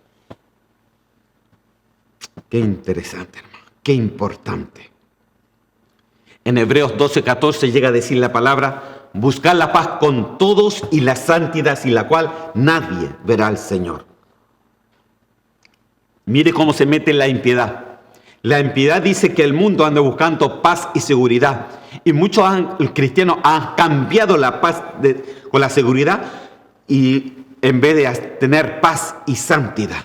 Qué interesante, hermano. Qué importante. En Hebreos 12:14 llega a decir la palabra: buscar la paz con todos y la santidad sin la cual nadie verá al Señor. Mire cómo se mete en la impiedad. La impiedad dice que el mundo anda buscando paz y seguridad. Y muchos cristianos han cambiado la paz con la seguridad y en vez de tener paz y santidad.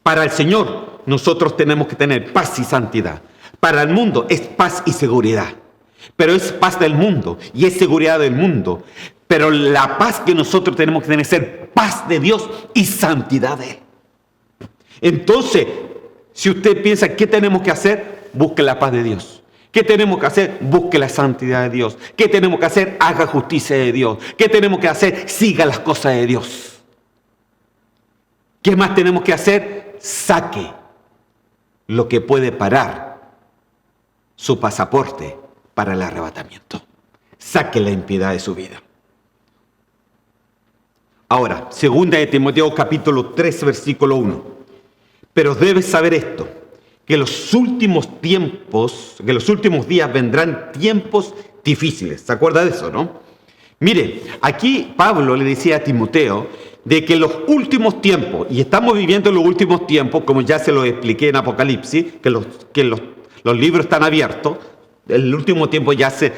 Para el Señor nosotros tenemos que tener paz y santidad. Para el mundo es paz y seguridad. Pero es paz del mundo y es seguridad del mundo. Pero la paz que nosotros tenemos que tener es ser paz de Dios y santidad de Él. Entonces, si usted piensa, ¿qué tenemos que hacer? Busque la paz de Dios. ¿Qué tenemos que hacer? Busque la santidad de Dios. ¿Qué tenemos que hacer? Haga justicia de Dios. ¿Qué tenemos que hacer? Siga las cosas de Dios. ¿Qué más tenemos que hacer? Saque lo que puede parar su pasaporte para el arrebatamiento. Saque la impiedad de su vida. Ahora, 2 de Timoteo capítulo 3, versículo 1. Pero debes saber esto, que los últimos días vendrán tiempos difíciles. ¿Se acuerda de eso, no? Mire, aquí Pablo le decía a Timoteo de que los últimos tiempos, y estamos viviendo los últimos tiempos, como ya se lo expliqué en Apocalipsis, que los libros están abiertos, el último tiempo ya se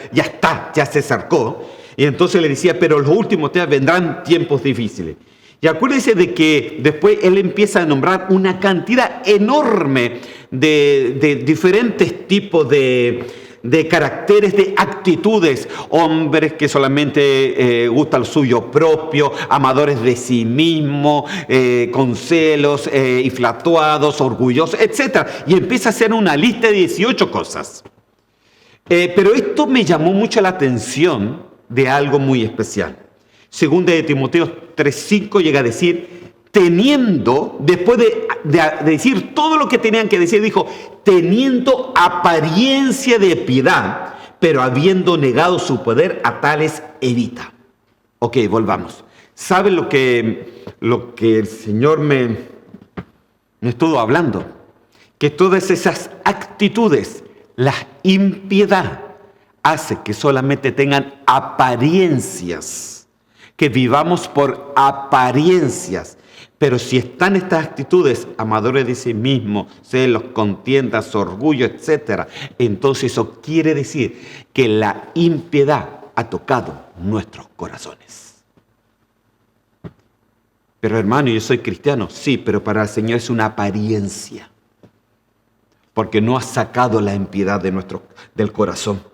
acercó, y entonces le decía, pero los últimos días vendrán tiempos difíciles. Y acuérdense de que después él empieza a nombrar una cantidad enorme de diferentes tipos de caracteres, de actitudes. Hombres que solamente gustan lo suyo propio, amadores de sí mismos, con celos, infatuados, orgullosos, etc. Y empieza a hacer una lista de 18 cosas. Pero esto me llamó mucho la atención de algo muy especial. Segunda de Timoteo 3:5 llega a decir, teniendo, después de decir todo lo que tenían que decir, dijo, teniendo apariencia de piedad, pero habiendo negado su poder, a tales evita. Ok, volvamos. ¿Saben lo que el Señor me estuvo hablando? Que todas esas actitudes, la impiedad, hace que solamente tengan apariencias. Que vivamos por apariencias. Pero si están estas actitudes, amadores de sí mismos, celos, contiendas, orgullo, etc., entonces eso quiere decir que la impiedad ha tocado nuestros corazones. Pero hermano, yo soy cristiano. Sí, pero para el Señor es una apariencia. Porque no ha sacado la impiedad del corazón.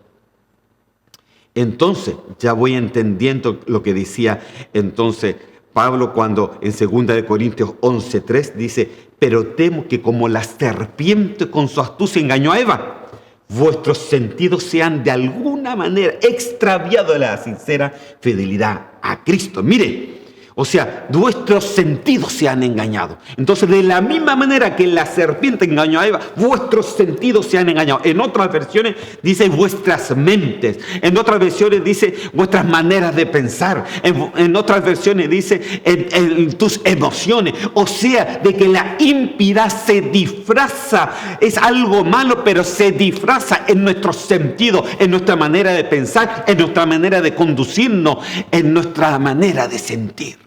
Entonces, ya voy entendiendo lo que decía entonces Pablo cuando en 2 de Corintios 11:3 dice, pero temo que como la serpiente con su astucia engañó a Eva, vuestros sentidos sean de alguna manera extraviados de la sincera fidelidad a Cristo. Mire, o sea, vuestros sentidos se han engañado. Entonces, de la misma manera que la serpiente engañó a Eva, vuestros sentidos se han engañado. En otras versiones dice vuestras mentes. En otras versiones dice vuestras maneras de pensar. En otras versiones dice en tus emociones. O sea, de que la impiedad se disfraza. Es algo malo, pero se disfraza en nuestros sentidos, en nuestra manera de pensar, en nuestra manera de conducirnos, en nuestra manera de sentir.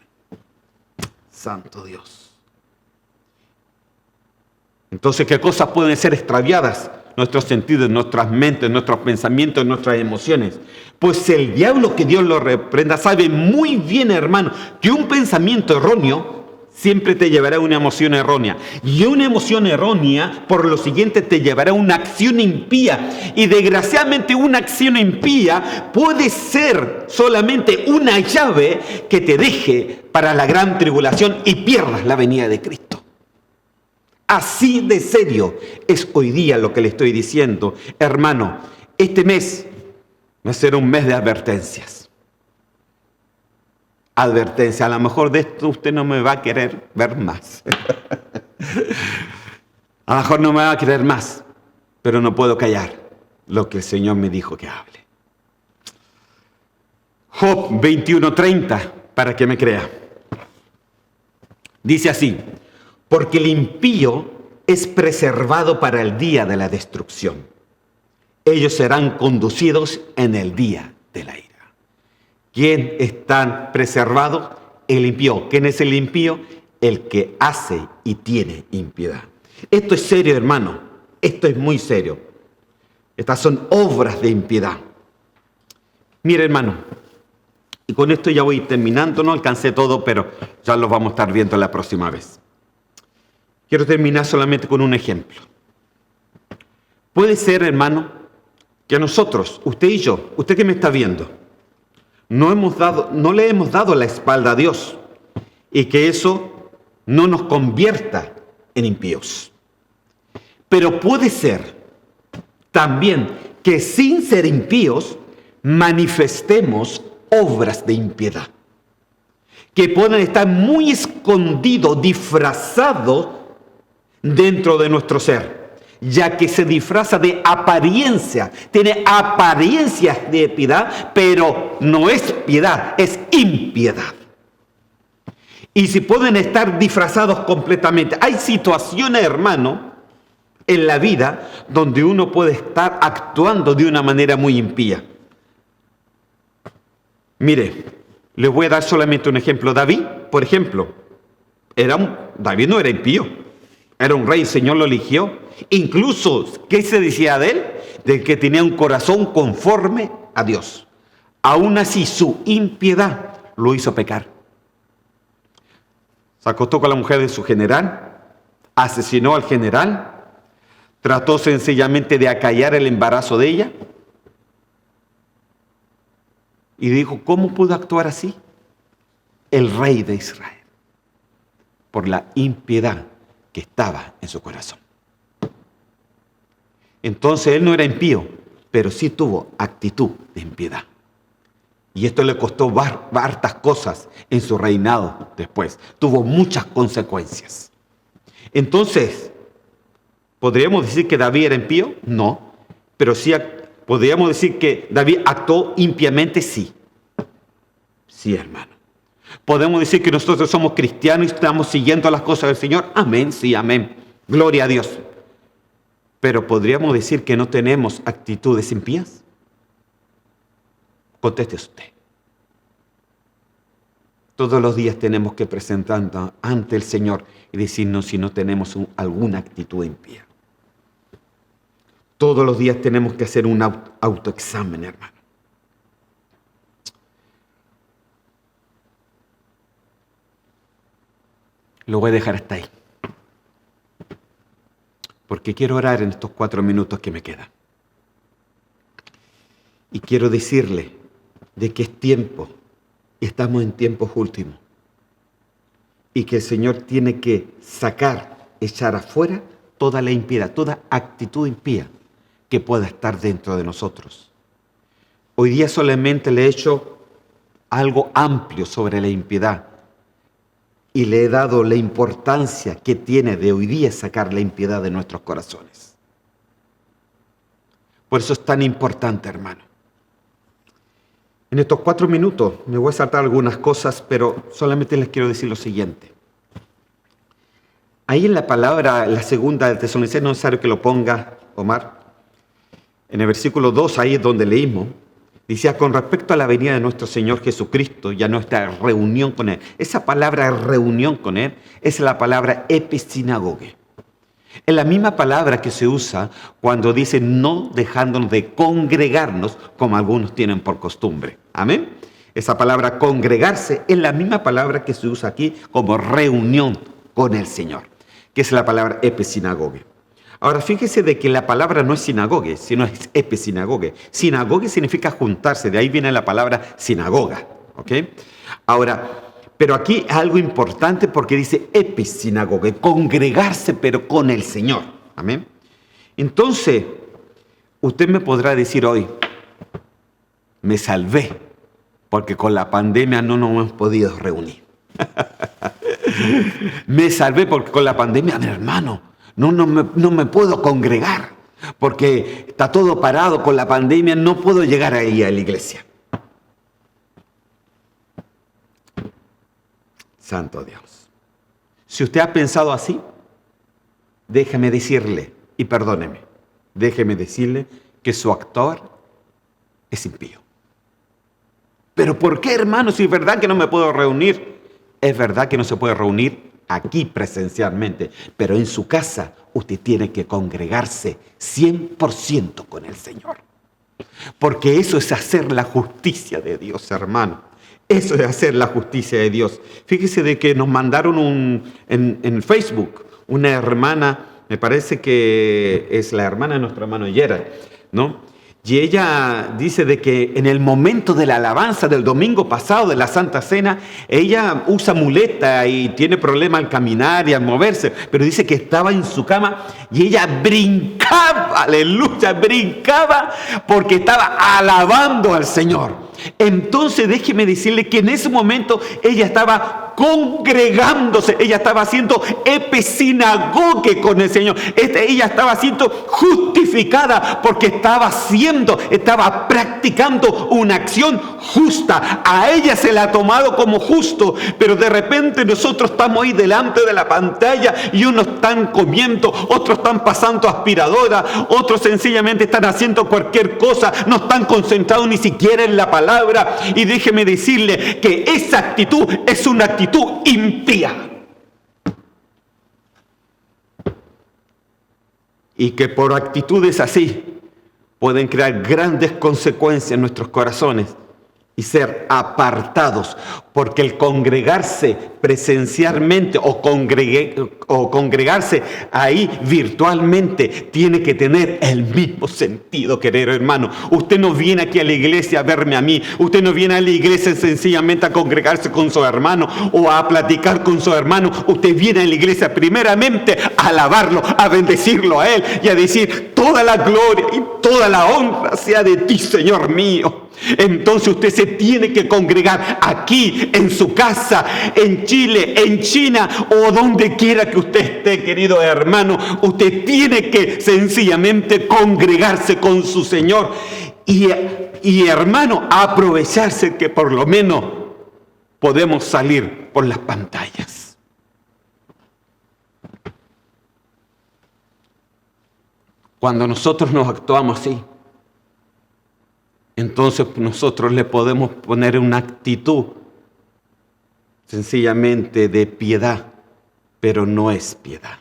Santo Dios. Entonces, ¿qué cosas pueden ser extraviadas? Nuestros sentidos, nuestras mentes, nuestros pensamientos, nuestras emociones. Pues el diablo, que Dios lo reprenda, sabe muy bien, hermano, que un pensamiento erróneo siempre te llevará a una emoción errónea. Y una emoción errónea, por lo siguiente, te llevará a una acción impía. Y desgraciadamente una acción impía puede ser solamente una llave que te deje para la gran tribulación y pierdas la venida de Cristo. Así de serio es hoy día lo que le estoy diciendo. Hermano, este mes va a ser un mes de advertencias. Advertencia, a lo mejor de esto usted no me va a querer ver más. A lo mejor no me va a querer más, pero no puedo callar lo que el Señor me dijo que hable. Job 21:30, para que me crea. Dice así, porque el impío es preservado para el día de la destrucción. Ellos serán conducidos en el día de la ira. ¿Quién está preservado? El impío. ¿Quién es el impío? El que hace y tiene impiedad. Esto es serio, hermano. Esto es muy serio. Estas son obras de impiedad. Mire, hermano, y con esto ya voy terminando. No alcancé todo, pero ya lo vamos a estar viendo la próxima vez. Quiero terminar solamente con un ejemplo. Puede ser, hermano, que nosotros, usted y yo, usted que me está viendo, no le hemos dado la espalda a Dios y que eso no nos convierta en impíos. Pero puede ser también que sin ser impíos manifestemos obras de impiedad, que pueden estar muy escondidos, disfrazados dentro de nuestro ser, ya que se disfraza de apariencia, tiene apariencias de piedad, pero no es piedad, es impiedad. Y si pueden estar disfrazados completamente. Hay situaciones, hermano, en la vida donde uno puede estar actuando de una manera muy impía. Mire, les voy a dar solamente un ejemplo. David, por ejemplo, David no era impío, era un rey, el Señor lo eligió. Incluso, ¿qué se decía de él? De que tenía un corazón conforme a Dios. Aún así, su impiedad lo hizo pecar. Se acostó con la mujer de su general, asesinó al general, trató sencillamente de acallar el embarazo de ella. Y dijo, ¿cómo pudo actuar así? El rey de Israel, por la impiedad que estaba en su corazón. Entonces él no era impío, pero sí tuvo actitud de impiedad. Y esto le costó hartas cosas en su reinado después. Tuvo muchas consecuencias. Entonces, ¿podríamos decir que David era impío? No, pero sí podríamos decir que David actuó impiamente, sí. Sí, hermano. ¿Podemos decir que nosotros somos cristianos y estamos siguiendo las cosas del Señor? Amén, sí, amén. Gloria a Dios. Pero ¿podríamos decir que no tenemos actitudes impías? Conteste usted. Todos los días tenemos que presentarnos ante el Señor y decirnos si no tenemos alguna actitud impía. Todos los días tenemos que hacer un autoexamen, hermano. Lo voy a dejar hasta ahí. Porque quiero orar en estos 4 minutos que me quedan. Y quiero decirle de que es tiempo, estamos en tiempos últimos. Y que el Señor tiene que echar afuera toda la impiedad, toda actitud impía que pueda estar dentro de nosotros. Hoy día solamente le he hecho algo amplio sobre la impiedad y le he dado la importancia que tiene de hoy día sacar la impiedad de nuestros corazones. Por eso es tan importante, hermano. En estos 4 minutos me voy a saltar algunas cosas, pero solamente les quiero decir lo siguiente. Ahí en la palabra, la segunda de Tesalonicenses, no es necesario que lo ponga, Omar. En el versículo 2, ahí es donde leímos, decía, con respecto a la venida de nuestro Señor Jesucristo y a nuestra reunión con Él. Esa palabra reunión con Él es la palabra episinagoge. Es la misma palabra que se usa cuando dice no dejándonos de congregarnos como algunos tienen por costumbre. Amén. Esa palabra congregarse es la misma palabra que se usa aquí como reunión con el Señor, que es la palabra episinagoge. Ahora, fíjese de que la palabra no es sinagoge, sino es episinagoge. Sinagoge significa juntarse, de ahí viene la palabra sinagoga. ¿Ok? Ahora, pero aquí es algo importante porque dice episinagoge, congregarse pero con el Señor. Amén. Entonces, usted me podrá decir hoy, me salvé, porque con la pandemia no nos hemos podido reunir. Me salvé porque con la pandemia, mi hermano, no me puedo congregar, porque está todo parado con la pandemia, no puedo llegar ahí a la iglesia. Santo Dios. Si usted ha pensado así, déjeme decirle, y perdóneme, déjeme decirle que su actuar es impío. ¿Pero por qué, hermano? Si es verdad que no me puedo reunir. Es verdad que no se puede reunir aquí presencialmente, pero en su casa usted tiene que congregarse 100% con el Señor. Porque eso es hacer la justicia de Dios, hermano. Eso es hacer la justicia de Dios. Fíjese de que nos mandaron en Facebook una hermana, me parece que es la hermana de nuestro hermano Gerard, ¿no? Y ella dice de que en el momento de la alabanza del domingo pasado de la Santa Cena, ella usa muleta y tiene problema al caminar y al moverse, pero dice que estaba en su cama y ella brincaba, aleluya, brincaba porque estaba alabando al Señor. Entonces déjeme decirle que en ese momento ella estaba congregándose, ella estaba haciendo epesinagoge con el Señor. Ella estaba siendo justificada porque estaba practicando una acción justa. A ella se la ha tomado como justo, pero de repente nosotros estamos ahí delante de la pantalla y unos están comiendo, otros están pasando aspiradora, otros sencillamente están haciendo cualquier cosa, no están concentrados ni siquiera en la palabra. Y déjeme decirle que esa actitud es una actitud impía. Y que por actitudes así pueden crear grandes consecuencias en nuestros corazones y ser apartados, porque el congregarse presencialmente o congregarse ahí virtualmente tiene que tener el mismo sentido, querido hermano. Usted no viene aquí a la iglesia a verme a mí, usted no viene a la iglesia sencillamente a congregarse con su hermano o a platicar con su hermano. Usted viene a la iglesia primeramente a alabarlo, a bendecirlo a él y a decir: toda la gloria y toda la honra sea de ti, Señor mío. Entonces usted se tiene que congregar aquí, en su casa, en Chile, en China o donde quiera que usted esté, querido hermano. Usted tiene que sencillamente congregarse con su Señor y hermano, aprovecharse que por lo menos podemos salir por las pantallas. Cuando nosotros nos actuamos así, entonces nosotros le podemos poner una actitud sencillamente de piedad, pero no es piedad.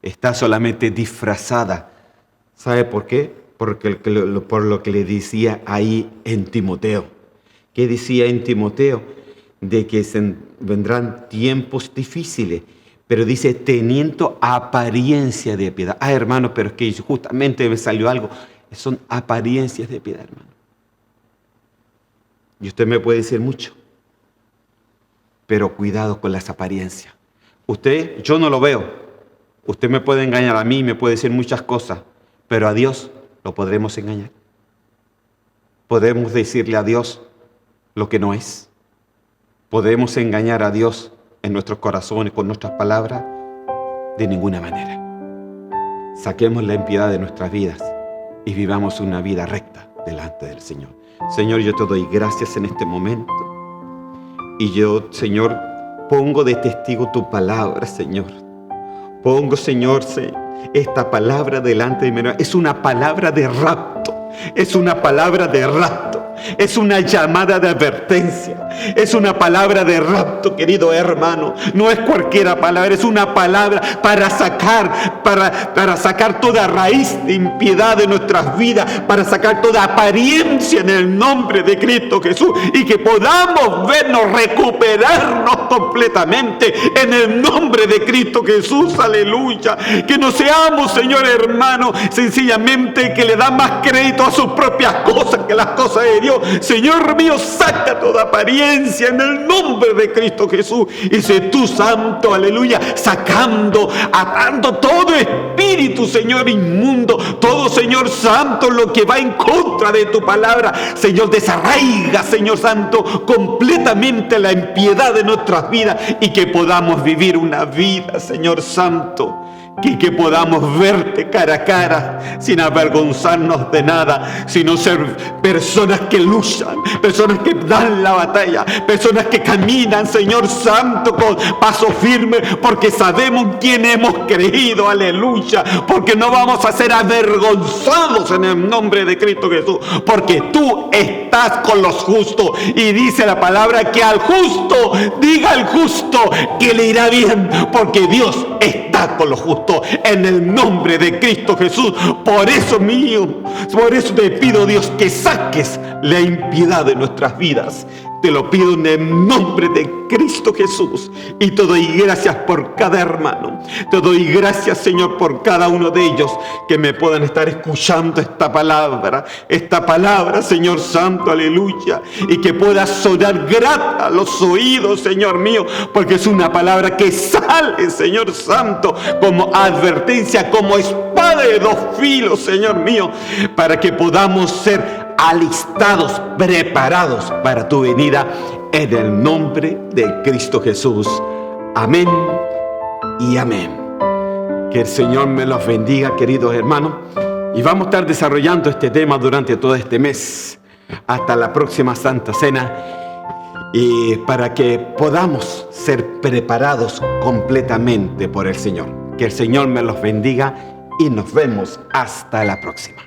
Está solamente disfrazada. ¿Sabe por qué? Por lo que le decía ahí en Timoteo. ¿Qué decía en Timoteo? De que vendrán tiempos difíciles, pero dice teniendo apariencia de piedad. Hermano, pero es que justamente me salió algo. Son apariencias de piedad, hermano. Y usted me puede decir mucho, pero cuidado con las apariencias. Yo no lo veo. Usted me puede engañar a mí, me puede decir muchas cosas, pero a Dios lo podremos engañar. Podemos decirle a Dios lo que no es. Podemos engañar a Dios en nuestros corazones con nuestras palabras. De ninguna manera. Saquemos la impiedad de nuestras vidas y vivamos una vida recta delante del Señor. Señor, yo te doy gracias en este momento. Y yo, Señor, pongo de testigo tu palabra, Señor. Pongo, Señor, esta palabra delante de mí. Es una palabra de rapto. Es una palabra de rapto. Es una llamada de advertencia. Es una palabra de rapto, querido hermano. No es cualquier palabra, es una palabra para sacar toda raíz de impiedad de nuestras vidas, para sacar toda apariencia en el nombre de Cristo Jesús y que podamos vernos, recuperarnos completamente en el nombre de Cristo Jesús. Aleluya. Que no seamos, Señor hermano, sencillamente que le dan más crédito a sus propias cosas que las cosas de Dios. Señor mío, saca toda apariencia en el nombre de Cristo Jesús y sé tú santo, aleluya, atando todo espíritu, Señor, inmundo, todo, Señor santo, lo que va en contra de tu palabra. Señor, desarraiga, Señor santo, completamente la impiedad de nuestras vidas y que podamos vivir una vida, Señor santo, y que podamos verte cara a cara sin avergonzarnos de nada, sino ser personas que luchan, personas que dan la batalla, personas que caminan, Señor Santo, con paso firme, porque sabemos quién hemos creído, aleluya, porque no vamos a ser avergonzados en el nombre de Cristo Jesús, porque tú estás con los justos, y dice la palabra que al justo, diga al justo que le irá bien, porque Dios está con los justos, en el nombre de Cristo Jesús. Por eso te pido, Dios, que saques la impiedad de nuestras vidas. Te lo pido en el nombre de Cristo Jesús. Y te doy gracias por cada hermano. Te doy gracias, Señor, por cada uno de ellos que me puedan estar escuchando esta palabra, Señor Santo, aleluya. Y que pueda sonar grata a los oídos, Señor mío, porque es una palabra que sale, Señor Santo, como advertencia, como espada de dos filos, Señor mío, para que podamos ser alistados, preparados para tu venida, en el nombre de Cristo Jesús. Amén y amén. Que el Señor me los bendiga, queridos hermanos, y vamos a estar desarrollando este tema durante todo este mes, hasta la próxima Santa Cena, y para que podamos ser preparados completamente por el Señor. Que el Señor me los bendiga y nos vemos hasta la próxima.